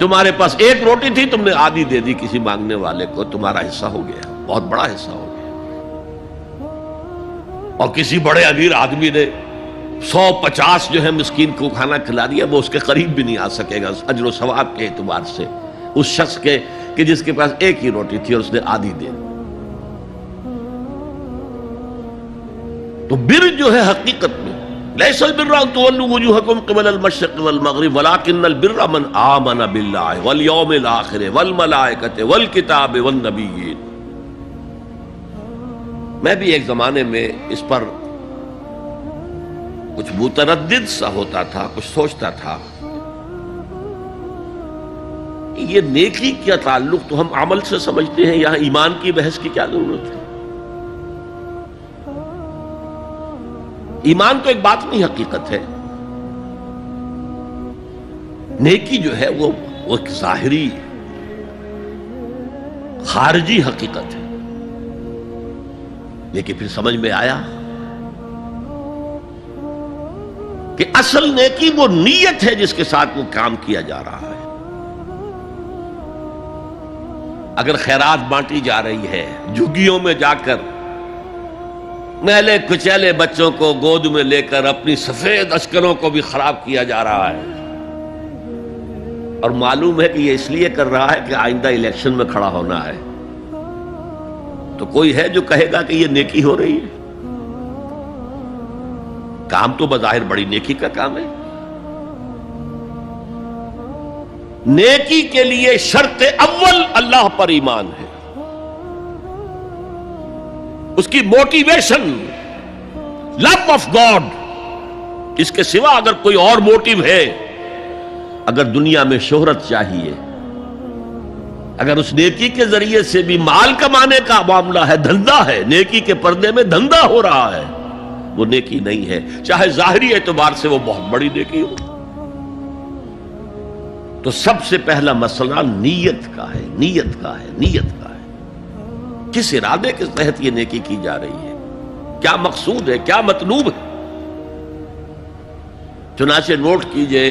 تمہارے پاس ایک روٹی تھی، تم نے آدھی دے دی کسی مانگنے والے کو، تمہارا حصہ ہو گیا، بہت بڑا حصہ ہو گیا. اور کسی بڑے امیر آدمی نے 150 جو ہے مسکین کو کھانا کھلا دیا، وہ اس کے قریب بھی نہیں آ سکے گا اجر و ثواب کے اعتبار سے اس شخص کے کہ جس کے پاس ایک ہی روٹی تھی اور اس نے آدھی دے. تو بر جو ہے حقیقت میں لیس البر ان تولوا وجوهکم قبل المشرق والمغرب ولكن البر من آمن بالله والیوم الآخر والملائکۃ والکتاب والنبیین. میں بھی ایک زمانے میں اس پر کچھ متردد سا ہوتا تھا، کچھ سوچتا تھا. یہ نیکی کا تعلق تو ہم عمل سے سمجھتے ہیں، یہاں ایمان کی بحث کی کیا ضرورت ہے؟ ایمان تو ایک باطنی حقیقت ہے، نیکی جو ہے وہ ایک ظاہری خارجی حقیقت ہے. لیکن پھر سمجھ میں آیا کہ اصل نیکی وہ نیت ہے جس کے ساتھ وہ کام کیا جا رہا ہے. اگر خیرات بانٹی جا رہی ہے، جھگیوں میں جا کر میلے کچیلے بچوں کو گود میں لے کر اپنی سفید اشکروں کو بھی خراب کیا جا رہا ہے، اور معلوم ہے کہ یہ اس لیے کر رہا ہے کہ آئندہ الیکشن میں کھڑا ہونا ہے، تو کوئی ہے جو کہے گا کہ یہ نیکی ہو رہی ہے؟ کام تو بظاہر بڑی نیکی کا کام ہے. نیکی کے لیے شرط اول اللہ پر ایمان ہے، اس کی موٹیویشن لو آف گاڈ. اس کے سوا اگر کوئی اور موٹیو ہے، اگر دنیا میں شہرت چاہیے، اگر اس نیکی کے ذریعے سے بھی مال کمانے کا معاملہ ہے، دھندا ہے، نیکی کے پردے میں دھندا ہو رہا ہے، وہ نیکی نہیں ہے، چاہے ظاہری اعتبار سے وہ بہت بڑی نیکی ہو. تو سب سے پہلا مسئلہ نیت کا ہے، نیت کا ہے، نیت کا ہے. کس ارادے کے تحت یہ نیکی کی جا رہی ہے، کیا مقصود ہے، کیا مطلوب ہے. چنانچہ نوٹ کیجئے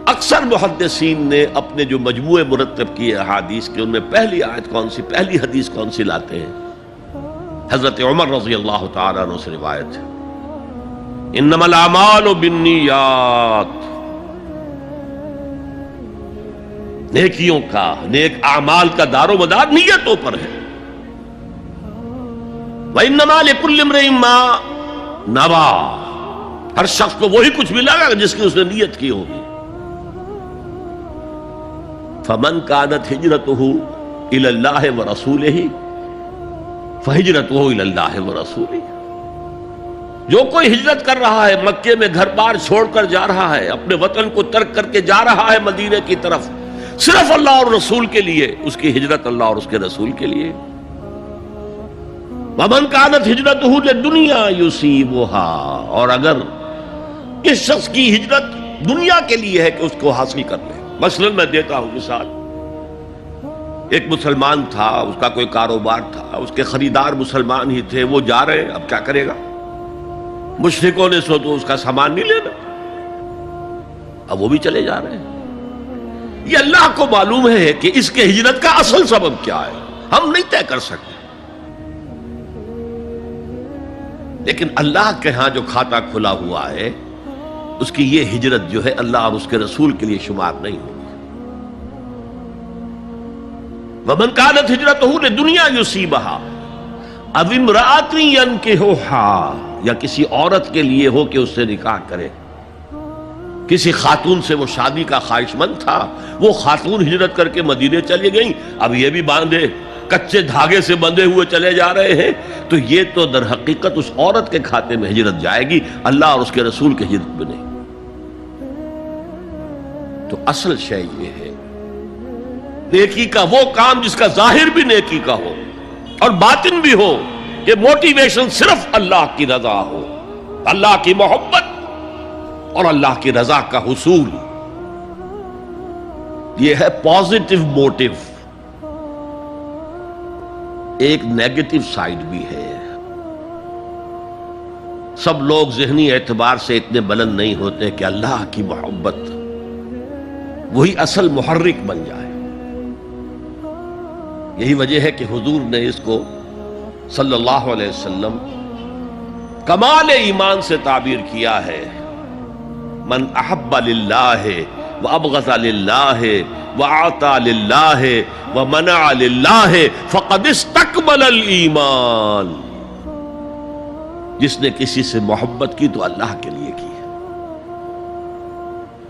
اکثر محدثین نے اپنے جو مجموعے مرتب کیے احادیث کے، ان میں پہلی آیت کون سی، پہلی حدیث کون سی لاتے ہیں؟ حضرت عمر رضی اللہ تعالیٰ عنہ سے روایت ہے، انما الاعمال بالنیات، نیکیوں کا، نیک اعمال کا دار و مدار نیتوں پر ہے۔ وانما لکل امرئ ما نویٰ، ہر شخص کو وہی کچھ ملے گا جس کی اس نے نیت کی ہوگی۔ فمن كانت ہجرته الى اللہ ورسولہ فہجرته الى اللہ ورسولہ، جو کوئی ہجرت کر رہا ہے، مکے میں گھر بار چھوڑ کر جا رہا ہے، اپنے وطن کو ترک کر کے جا رہا ہے مدینے کی طرف، صرف اللہ اور رسول کے لیے، اس کی ہجرت اللہ اور اس کے رسول کے لیے۔ ومن كانت ہجرته للدنیا یصیبها، اور اگر اس شخص کی ہجرت دنیا کے لیے ہے کہ اس کو حاصل کر لے، مثلا میں دیتا ہوں مثال، ایک مسلمان تھا، اس کا کوئی کاروبار تھا، اس کے خریدار مسلمان ہی تھے، وہ جا رہے ہیں، اب کیا کرے گا؟ مشرکوں نے سو تو اس کا سامان نہیں لینا، اب وہ بھی چلے جا رہے ہیں۔ یہ اللہ کو معلوم ہے کہ اس کے ہجرت کا اصل سبب کیا ہے، ہم نہیں طے کر سکتے، لیکن اللہ کے ہاں جو کھاتا کھلا ہوا ہے، اس کی یہ ہجرت جو ہے اللہ اور اس کے رسول کے لیے شمار نہیں ہوگی۔ وَمَنْ كَانَتْ هِجْرَتُهُ لِدُنْيَا يُصِيبَهَا أَوْ امْرَأَةٍ يَنْكِحُهَا، یا کسی عورت کے لیے ہو کہ اس سے نکاح کرے، کسی خاتون سے وہ شادی کا خواہش مند تھا، وہ خاتون ہجرت کر کے مدینے چلی گئیں، اب یہ بھی باندھے کچے دھاگے سے بندھے ہوئے چلے جا رہے ہیں، تو یہ تو در حقیقت اس عورت کے کھاتے میں ہجرت جائے گی، اللہ اور اس کے رسول کی ہجرت میں نہیں۔ تو اصل شے یہ ہے، نیکی کا وہ کام جس کا ظاہر بھی نیکی کا ہو اور باطن بھی ہو، کہ موٹیویشن صرف اللہ کی رضا ہو، اللہ کی محبت اور اللہ کی رضا کا حصول، یہ ہے پازیٹو موٹیو۔ ایک نیگیٹو سائیڈ بھی ہے، سب لوگ ذہنی اعتبار سے اتنے بلند نہیں ہوتے کہ اللہ کی محبت وہی اصل محرک بن جائے۔ یہی وجہ ہے کہ حضور نے اس کو صلی اللہ علیہ وسلم کمال ایمان سے تعبیر کیا ہے، من احب للہ وابغض للہ وعطى للہ ومنع للہ فقد استکمل الایمان، جس نے کسی سے محبت کی تو اللہ کے لیے کی ہے،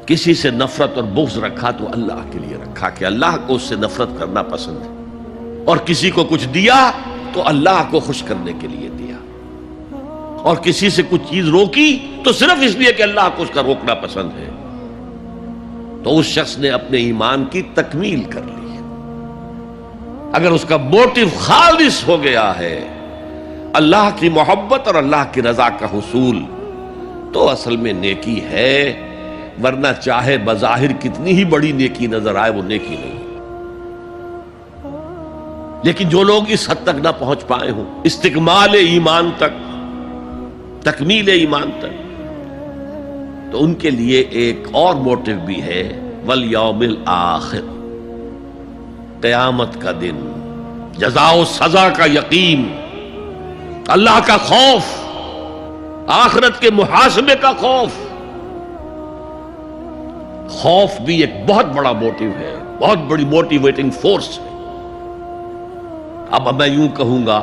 کسی سے نفرت اور بغض رکھا تو اللہ کے لیے رکھا، کہ اللہ کو اس سے نفرت کرنا پسند ہے، اور کسی کو کچھ دیا تو اللہ کو خوش کرنے کے لیے دیا، اور کسی سے کچھ چیز روکی تو صرف اس لیے کہ اللہ کو اس کا روکنا پسند ہے، تو اس شخص نے اپنے ایمان کی تکمیل کر لی۔ اگر اس کا موٹیو خالص ہو گیا ہے اللہ کی محبت اور اللہ کی رضا کا حصول، تو اصل میں نیکی ہے، ورنہ چاہے بظاہر کتنی ہی بڑی نیکی نظر آئے وہ نیکی نہیں۔ لیکن جو لوگ اس حد تک نہ پہنچ پائے ہوں، استکمال ایمان تک، تکمیل ایمان تک، تو ان کے لیے ایک اور موٹیو بھی ہے، والیوم الآخر، قیامت کا دن، جزا و سزا کا یقین، اللہ کا خوف، آخرت کے محاسبے کا خوف۔ خوف بھی ایک بہت بڑا موٹیو ہے، بہت بڑی موٹیویٹنگ فورس ہے۔ اب میں یوں کہوں گا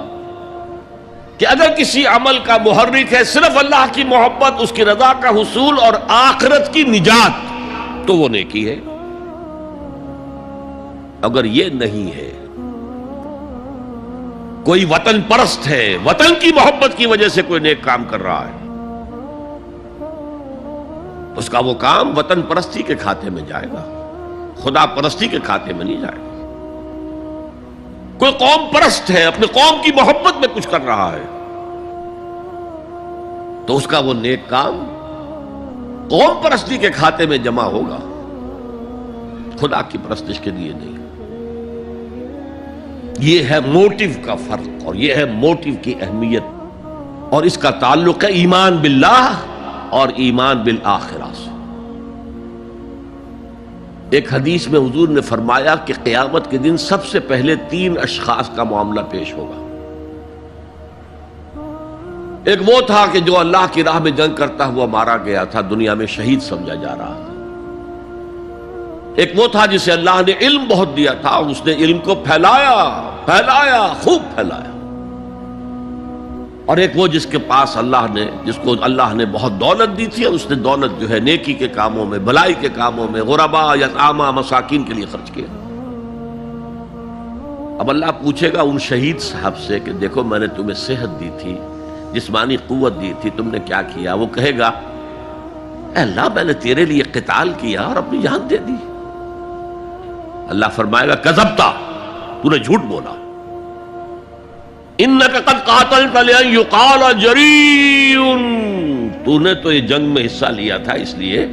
کہ اگر کسی عمل کا محرک ہے صرف اللہ کی محبت، اس کی رضا کا حصول اور آخرت کی نجات، تو وہ نیکی ہے۔ اگر یہ نہیں ہے، کوئی وطن پرست ہے، وطن کی محبت کی وجہ سے کوئی نیک کام کر رہا ہے، اس کا وہ کام وطن پرستی کے کھاتے میں جائے گا، خدا پرستی کے کھاتے میں نہیں جائے گا۔ کوئی قوم پرست ہے، اپنے قوم کی محبت میں کچھ کر رہا ہے، تو اس کا وہ نیک کام قوم پرستی کے کھاتے میں جمع ہوگا، خدا کی پرستش کے لیے نہیں۔ یہ ہے موٹیو کا فرق، اور یہ ہے موٹیو کی اہمیت، اور اس کا تعلق ہے ایمان باللہ اور ایمان بالآخرہ سے۔ ایک حدیث میں حضور نے فرمایا کہ قیامت کے دن سب سے پہلے 3 اشخاص کا معاملہ پیش ہوگا۔ ایک وہ تھا کہ جو اللہ کی راہ میں جنگ کرتا ہوا مارا گیا تھا، دنیا میں شہید سمجھا جا رہا تھا۔ ایک وہ تھا جسے اللہ نے علم بہت دیا تھا اور اس نے علم کو پھیلایا، خوب پھیلایا۔ اور ایک وہ جس کے پاس جس کو اللہ نے بہت دولت دی تھی اور اس نے دولت جو ہے نیکی کے کاموں میں، بھلائی کے کاموں میں، غربا، یتاما، مساکین کے لیے خرچ کیا۔ اب اللہ پوچھے گا ان شہید صاحب سے کہ دیکھو میں نے تمہیں صحت دی تھی، جسمانی قوت دی تھی، تم نے کیا کیا؟ وہ کہے گا اے اللہ میں نے تیرے لیے قتال کیا اور اپنی جان دے دی۔ اللہ فرمائے گا کذبتا، تو نے جھوٹ بولا، انک قد قاتلت لأن یقال جریء، تو نے تو یہ جنگ میں حصہ لیا تھا اس لیے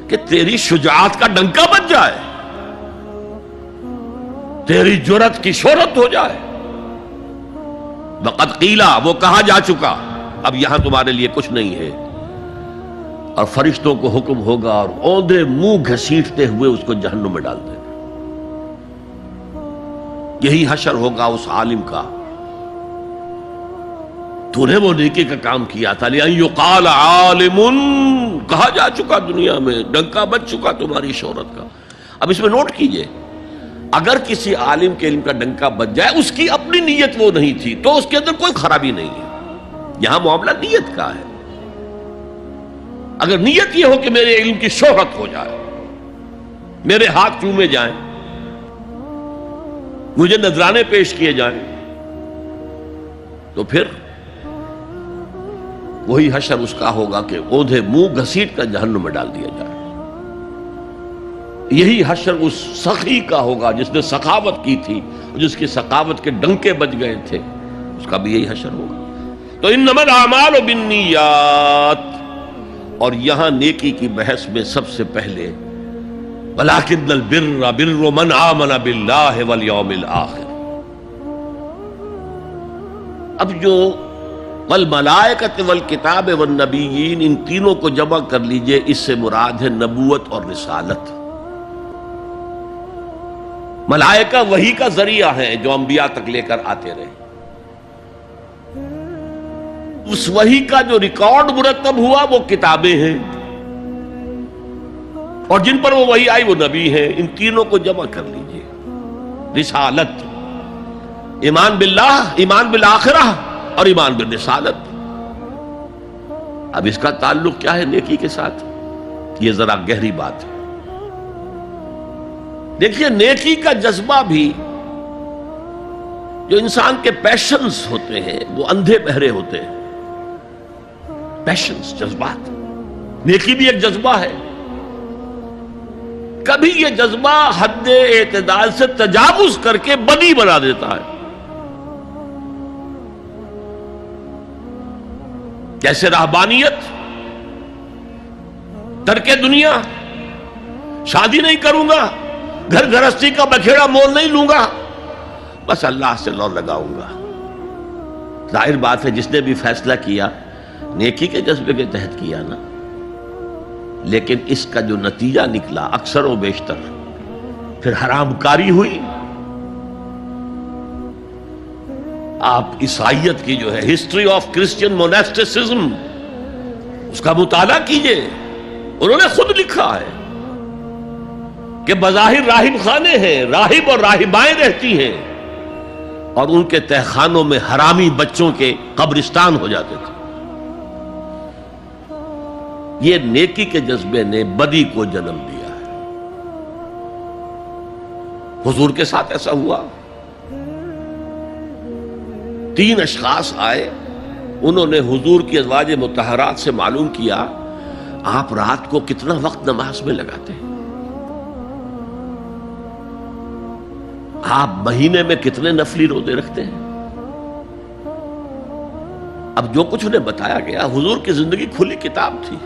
کہ تیری شجاعت کا ڈنکا بج جائے، تیری جرأت کی شہرت ہو جائے۔ وقد قیلا، وہ کہا جا چکا، اب یہاں تمہارے لیے کچھ نہیں ہے۔ اور فرشتوں کو حکم ہوگا اور اوندے منہ گھسیٹتے ہوئے اس کو جہنم میں ڈال دینا۔ یہی حشر ہوگا اس عالم کا، تو نے وہ نیکی کا کام کیا تھا، لئن یقال عالم، کہا جا چکا دنیا میں، ڈنکا بج چکا تمہاری شہرت کا۔ اب اس میں نوٹ کیجئے، اگر کسی عالم کے علم کا ڈنکا بج جائے، اس کی اپنی نیت وہ نہیں تھی تو اس کے اندر کوئی خرابی نہیں ہے۔ یہاں معاملہ نیت کا ہے۔ اگر نیت یہ ہو کہ میرے علم کی شہرت ہو جائے، میرے ہاتھ چومے جائیں، مجھے نذرانے پیش کیے جائیں، تو پھر وہی حشر اس کا ہوگا کہ اوندھے منہ گھسیٹ کر جہنم میں ڈال دیا جائے۔ یہی حشر اس سخی کا ہوگا جس نے سخاوت کی تھی، جس کی سخاوت کے ڈنکے بج گئے تھے، اس کا بھی یہی حشر ہوگا۔ تو انما الاعمال بالنیات، اور یہاں نیکی کی بحث میں سب سے پہلے ولکن البر بر من آمن باللہ والیوم الآخر۔ اب جو والملائکۃ والکتاب والنبیین، ان تینوں کو جمع کر لیجئے، اس سے مراد ہے نبوت اور رسالت۔ ملائکہ وحی کا ذریعہ ہے جو انبیاء تک لے کر آتے رہے۔ اس وحی کا جو ریکارڈ مرتب ہوا وہ کتابیں ہیں، اور جن پر وہ وحی آئی وہ نبی ہیں۔ ان تینوں کو جمع کر لیجئے، رسالت، ایمان باللہ، ایمان بالآخرہ اور ایمان بالرسالت۔ اب اس کا تعلق کیا ہے نیکی کے ساتھ؟ یہ ذرا گہری بات ہے۔ دیکھیے نیکی کا جذبہ بھی، جو انسان کے پیشنز ہوتے ہیں وہ اندھے بہرے ہوتے ہیں۔ پیشنز، جذبات، نیکی بھی ایک جذبہ ہے۔ کبھی یہ جذبہ حد اعتدال سے تجاوز کر کے بدی بنا دیتا ہے، جیسے رہبانیت، ترک دنیا، شادی نہیں کروں گا، گھر گھرستی کا بکھیڑا مول نہیں لوں گا، بس اللہ سے لو لگاؤں گا۔ ظاہر بات ہے جس نے بھی فیصلہ کیا نیکی کے جذبے کے تحت کیا نا، لیکن اس کا جو نتیجہ نکلا اکثر و بیشتر پھر حرام کاری ہوئی۔ آپ عیسائیت کی جو ہے ہسٹری آف کرسچین موناسٹسزم، اس کا مطالعہ کیجئے، انہوں نے خود لکھا ہے کہ بظاہر راہب خانے ہیں، راہب اور راہبائیں رہتی ہیں، اور ان کے تہخانوں میں حرامی بچوں کے قبرستان ہو جاتے تھے۔ یہ نیکی کے جذبے نے بدی کو جنم دیا ہے۔ حضور کے ساتھ ایسا ہوا۔ 3 اشخاص آئے، انہوں نے حضور کی ازواج مطہرات سے معلوم کیا آپ رات کو کتنا وقت نماز میں لگاتے ہیں، آپ مہینے میں کتنے نفلی روزے رکھتے ہیں۔ اب جو کچھ انہیں بتایا گیا، حضور کی زندگی کھلی کتاب تھی،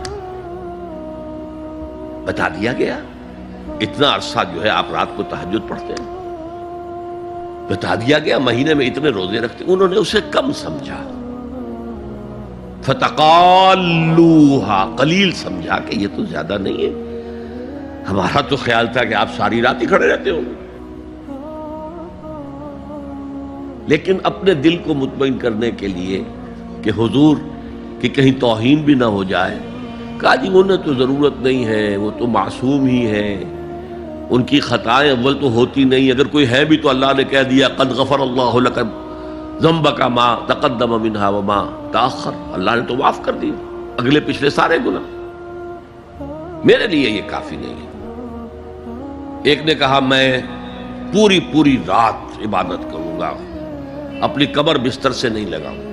بتا دیا گیا اتنا عرصہ جو ہے آپ رات کو تہجد پڑھتے ہیں، بتا دیا گیا مہینے میں اتنے روزے رکھتے ہیں۔ انہوں نے اسے کم سمجھا، فتقالوہا، قلیل سمجھا کہ یہ تو زیادہ نہیں ہے، ہمارا تو خیال تھا کہ آپ ساری رات ہی کھڑے رہتے ہو، لیکن اپنے دل کو مطمئن کرنے کے لیے کہ حضور کی کہیں توہین بھی نہ ہو جائے، کہا جی انہیں تو ضرورت نہیں ہے، وہ تو معصوم ہی ہیں، ان کی خطائیں اول تو ہوتی نہیں، اگر کوئی ہے بھی تو اللہ نے کہہ دیا قد غفر اللہ لک ذنبک ما تقدم منہا وما تاخر، اللہ نے تو معاف کر دیا اگلے پچھلے سارے گناہ، میرے لیے یہ کافی نہیں ہے۔ ایک نے کہا میں پوری رات عبادت کروں گا، اپنی قبر بستر سے نہیں لگاؤں۔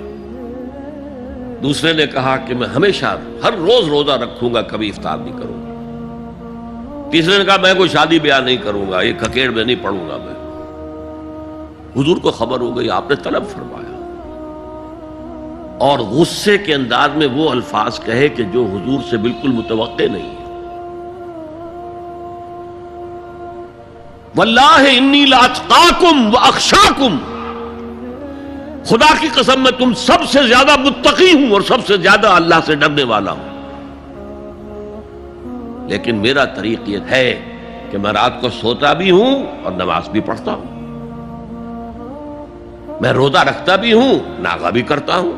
دوسرے نے کہا کہ میں ہمیشہ ہر روز روزہ رکھوں گا، کبھی افطار نہیں کروں گا۔ تیسرے نے کہا میں کوئی شادی بیاہ نہیں کروں گا، یہ کھکیڑ میں نہیں پڑھوں گا میں۔ حضور کو خبر ہو گئی، آپ نے طلب فرمایا اور غصے کے انداز میں وہ الفاظ کہے کہ جو حضور سے بالکل متوقع نہیں ہے۔ واللہ انی لاتقاکم واخشاکم، خدا کی قسم میں تم سب سے زیادہ متقی ہوں اور سب سے زیادہ اللہ سے ڈرنے والا ہوں، لیکن میرا طریق یہ ہے کہ میں رات کو سوتا بھی ہوں اور نماز بھی پڑھتا ہوں، میں روزہ رکھتا بھی ہوں، ناغہ بھی کرتا ہوں،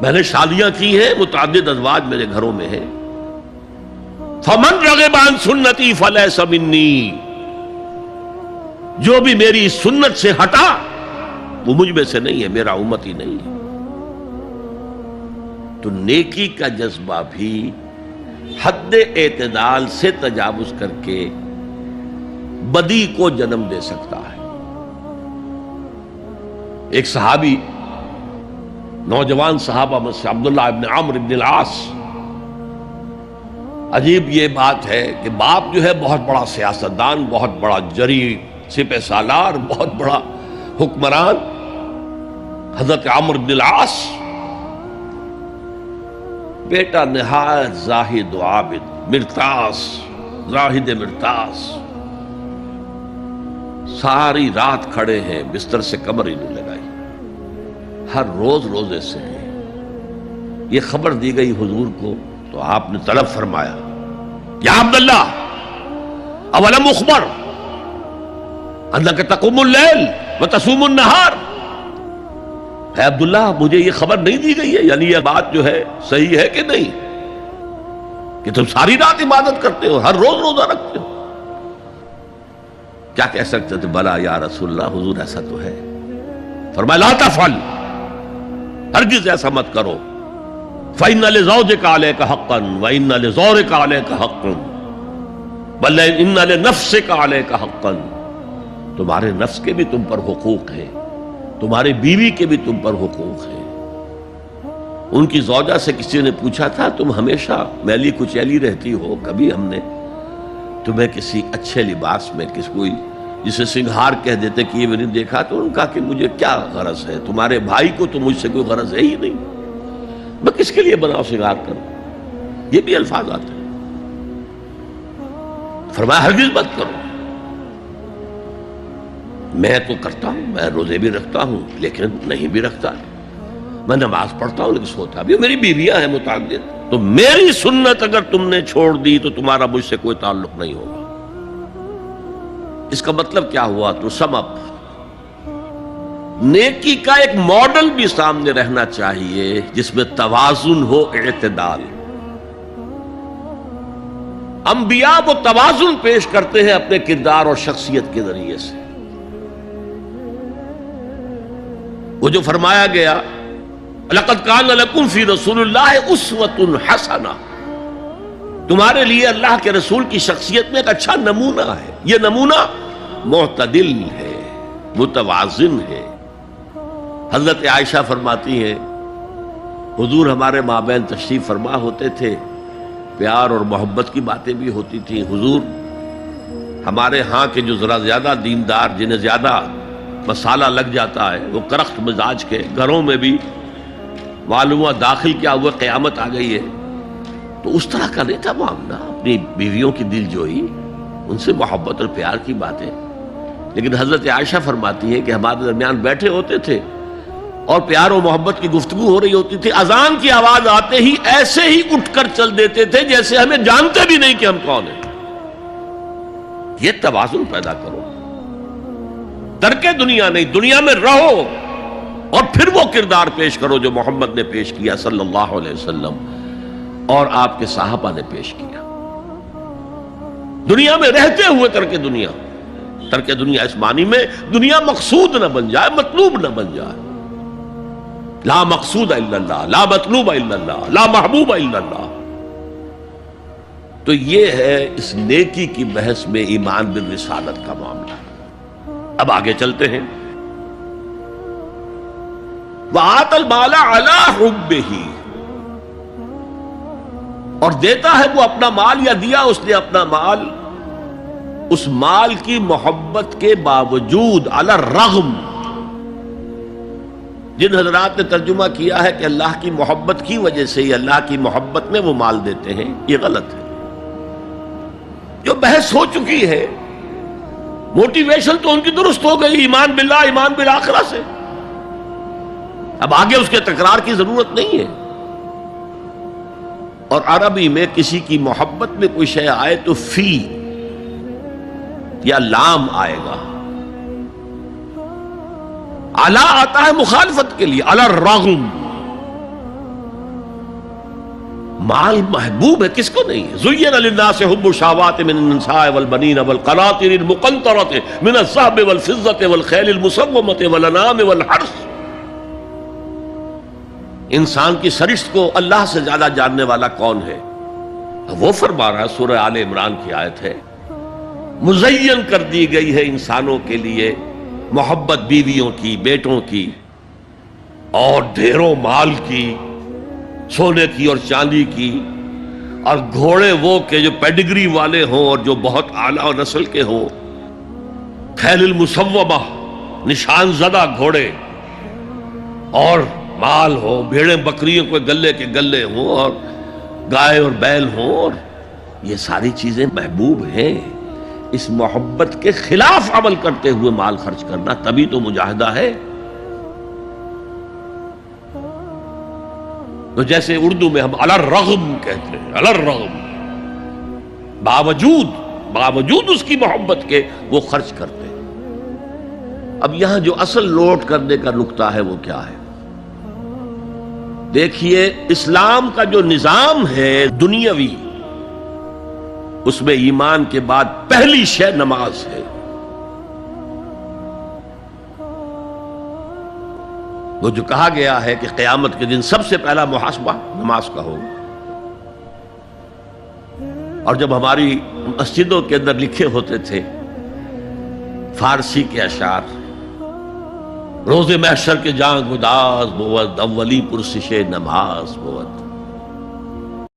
میں نے شادیاں کی ہیں، متعدد ازواج میرے گھروں میں ہیں۔ فمن رغب عن سنتی فلیس منی، جو بھی میری سنت سے ہٹا وہ مجھ میں سے نہیں ہے، میرا امتی نہیں ہے۔ تو نیکی کا جذبہ بھی حد اعتدال سے تجاوز کر کے بدی کو جنم دے سکتا ہے۔ ایک صحابی، نوجوان صحابہ میں سے عبداللہ ابن عمرو ابن العاص، عجیب یہ بات ہے کہ باپ جو ہے بہت بڑا سیاستدان، بہت بڑا جری سپہ سالار، بہت بڑا حکمران، حضرت عمرو بن العاص، بیٹا نہایت زاہد و عابد، مرتاس، زاہد مرتاس، ساری رات کھڑے ہیں، بستر سے کمر ہی نہیں لگائی، ہر روز روزے سے ہیں۔ یہ خبر دی گئی حضور کو تو آپ نے طلب فرمایا یا عبداللہ اولم اخبر انک تقوم اللیل وتصوم النہار، اے عبداللہ مجھے یہ خبر نہیں دی گئی ہے، یعنی یہ بات جو ہے صحیح ہے کہ نہیں کہ تم ساری رات عبادت کرتے ہو، ہر روز روزہ رکھتے ہو؟ کیا کہہ سکتے تھے؟ بلا یا رسول اللہ، حضور ایسا تو ہے۔ فرمایا لا تفعل، ہرگز ایسا مت کرو، فإن لزوجك عليك حقا وإن لزورك عليك حقا بل إن لنفسك عليك حقا، تمہارے نفس کے بھی تم پر حقوق ہیں، تمہاری بیوی کے بھی تم پر حقوق ہیں۔ ان کی زوجہ سے کسی نے پوچھا تھا تم ہمیشہ میلی کچیلی رہتی ہو، کبھی ہم نے تمہیں کسی اچھے لباس میں کس کوئی جسے سنگھار کہہ دیتے کہ یہ میں نے دیکھا؟ تو ان کا کہ مجھے کیا غرض ہے، تمہارے بھائی کو تو مجھ سے کوئی غرض ہے ہی نہیں، میں کس کے لیے بناؤ سنگھار کروں؟ یہ بھی الفاظ آتے ہیں۔ فرمایا ہرگز مت کرو، میں تو کرتا ہوں، میں روزے بھی رکھتا ہوں لیکن نہیں بھی رکھتا، میں نماز پڑھتا ہوں لیکن سوتا بھی ہوں، میری بیویاں ہیں متعدد، تو میری سنت اگر تم نے چھوڑ دی تو تمہارا مجھ سے کوئی تعلق نہیں ہوگا۔ اس کا مطلب کیا ہوا؟ تو سم اپ، نیکی کا ایک ماڈل بھی سامنے رہنا چاہیے جس میں توازن ہو، اعتدال۔ انبیاء وہ توازن پیش کرتے ہیں اپنے کردار اور شخصیت کے ذریعے سے۔ وہ جو فرمایا گیا لقد کان لکم فی رسول اللہ اسوۃ حسنہ، تمہارے لیے اللہ کے رسول کی شخصیت میں ایک اچھا نمونہ ہے، یہ نمونہ معتدل ہے، متوازن ہے۔ حضرت عائشہ فرماتی ہیں حضور ہمارے مابین تشریف فرما ہوتے تھے، پیار اور محبت کی باتیں بھی ہوتی تھیں۔ حضور ہمارے ہاں کے جو ذرا زیادہ دیندار، جنہیں زیادہ مسالہ لگ جاتا ہے، وہ کرخت مزاج کے، گھروں میں بھی معلوم ہوا داخل کیا ہوا قیامت آ گئی ہے، تو اس طرح کا نہیں تھا معاملہ، اپنی بیویوں کی دل جوئی، ان سے محبت اور پیار کی باتیں۔ لیکن حضرت عائشہ فرماتی ہے کہ ہمارے درمیان بیٹھے ہوتے تھے اور پیار و محبت کی گفتگو ہو رہی ہوتی تھی، اذان کی آواز آتے ہی ایسے ہی اٹھ کر چل دیتے تھے جیسے ہمیں جانتے بھی نہیں کہ ہم کون ہیں۔ یہ توازن پیدا کرو، ترک دنیا نہیں، دنیا میں رہو اور پھر وہ کردار پیش کرو جو محمد نے پیش کیا صلی اللہ علیہ وسلم اور آپ کے صحابہ نے پیش کیا۔ دنیا میں رہتے ہوئے ترک دنیا اس معنی میں دنیا مقصود نہ بن جائے، مطلوب نہ بن جائے۔ لا مقصود الا اللہ، لا مطلوب الا اللہ، لا محبوب الا اللہ۔ تو یہ ہے اس نیکی کی بحث میں ایمان بالرسالت کا معاملہ۔ اب آگے چلتے ہیں۔ وَآتَى الْمَالَ عَلَىٰ حُبِّهِ، اور دیتا ہے وہ اپنا مال، یا دیا اس نے اپنا مال اس مال کی محبت کے باوجود، علی الرغم۔ جن حضرات نے ترجمہ کیا ہے کہ اللہ کی محبت کی وجہ سے ہی، اللہ کی محبت میں وہ مال دیتے ہیں، یہ غلط ہے۔ جو بحث ہو چکی ہے، موٹیویشن تو ان کی درست ہو گئی، ایمان باللہ، ایمان بالآخرہ سے، اب آگے اس کے تکرار کی ضرورت نہیں ہے۔ اور عربی میں کسی کی محبت میں کوئی شے آئے تو فی یا لام آئے گا۔ علی آتا ہے مخالفت کے لیے، علی الرغم۔ مال محبوب ہے، کس کو نہیں ہے؟ زین للناس حب الشہوات من النساء والبنین والقناطر المقنطرۃ من الذهب والفضة والخیل المسومۃ والانعام والحرث۔ انسان کی سرشت کو اللہ سے زیادہ جاننے والا کون ہے؟ وہ فرما رہا ہے، سورہ آل عمران کی آیت ہے، مزین کر دی گئی ہے انسانوں کے لیے محبت بیویوں کی، بیٹوں کی، اور ڈھیروں مال کی، سونے کی اور چاندی کی، اور گھوڑے وہ کہ جو پیڈگری والے ہوں اور جو بہت اعلیٰ نسل کے ہوں، خیل المسومہ، نشان زدہ گھوڑے، اور مال ہو، بھیڑیں بکریوں کو گلے کے گلے ہوں، اور گائے اور بیل ہوں، اور یہ ساری چیزیں محبوب ہیں۔ اس محبت کے خلاف عمل کرتے ہوئے مال خرچ کرنا تبھی تو مجاہدہ ہے۔ تو جیسے اردو میں ہم علی الرغم کہتے ہیں، علی الرغم، باوجود اس کی محبت کے وہ خرچ کرتے ہیں۔ اب یہاں جو اصل نوٹ کرنے کا نقطہ ہے وہ کیا ہے؟ دیکھیے، اسلام کا جو نظام ہے دنیاوی، اس میں ایمان کے بعد پہلی شے نماز ہے۔ وہ جو کہا گیا ہے کہ قیامت کے دن سب سے پہلا محاسبہ نماز کا ہوگا، اور جب ہماری مسجدوں کے اندر لکھے ہوتے تھے فارسی کے اشعار، روز محشر کے جان گداز بود، اولی پرسش نماز بود،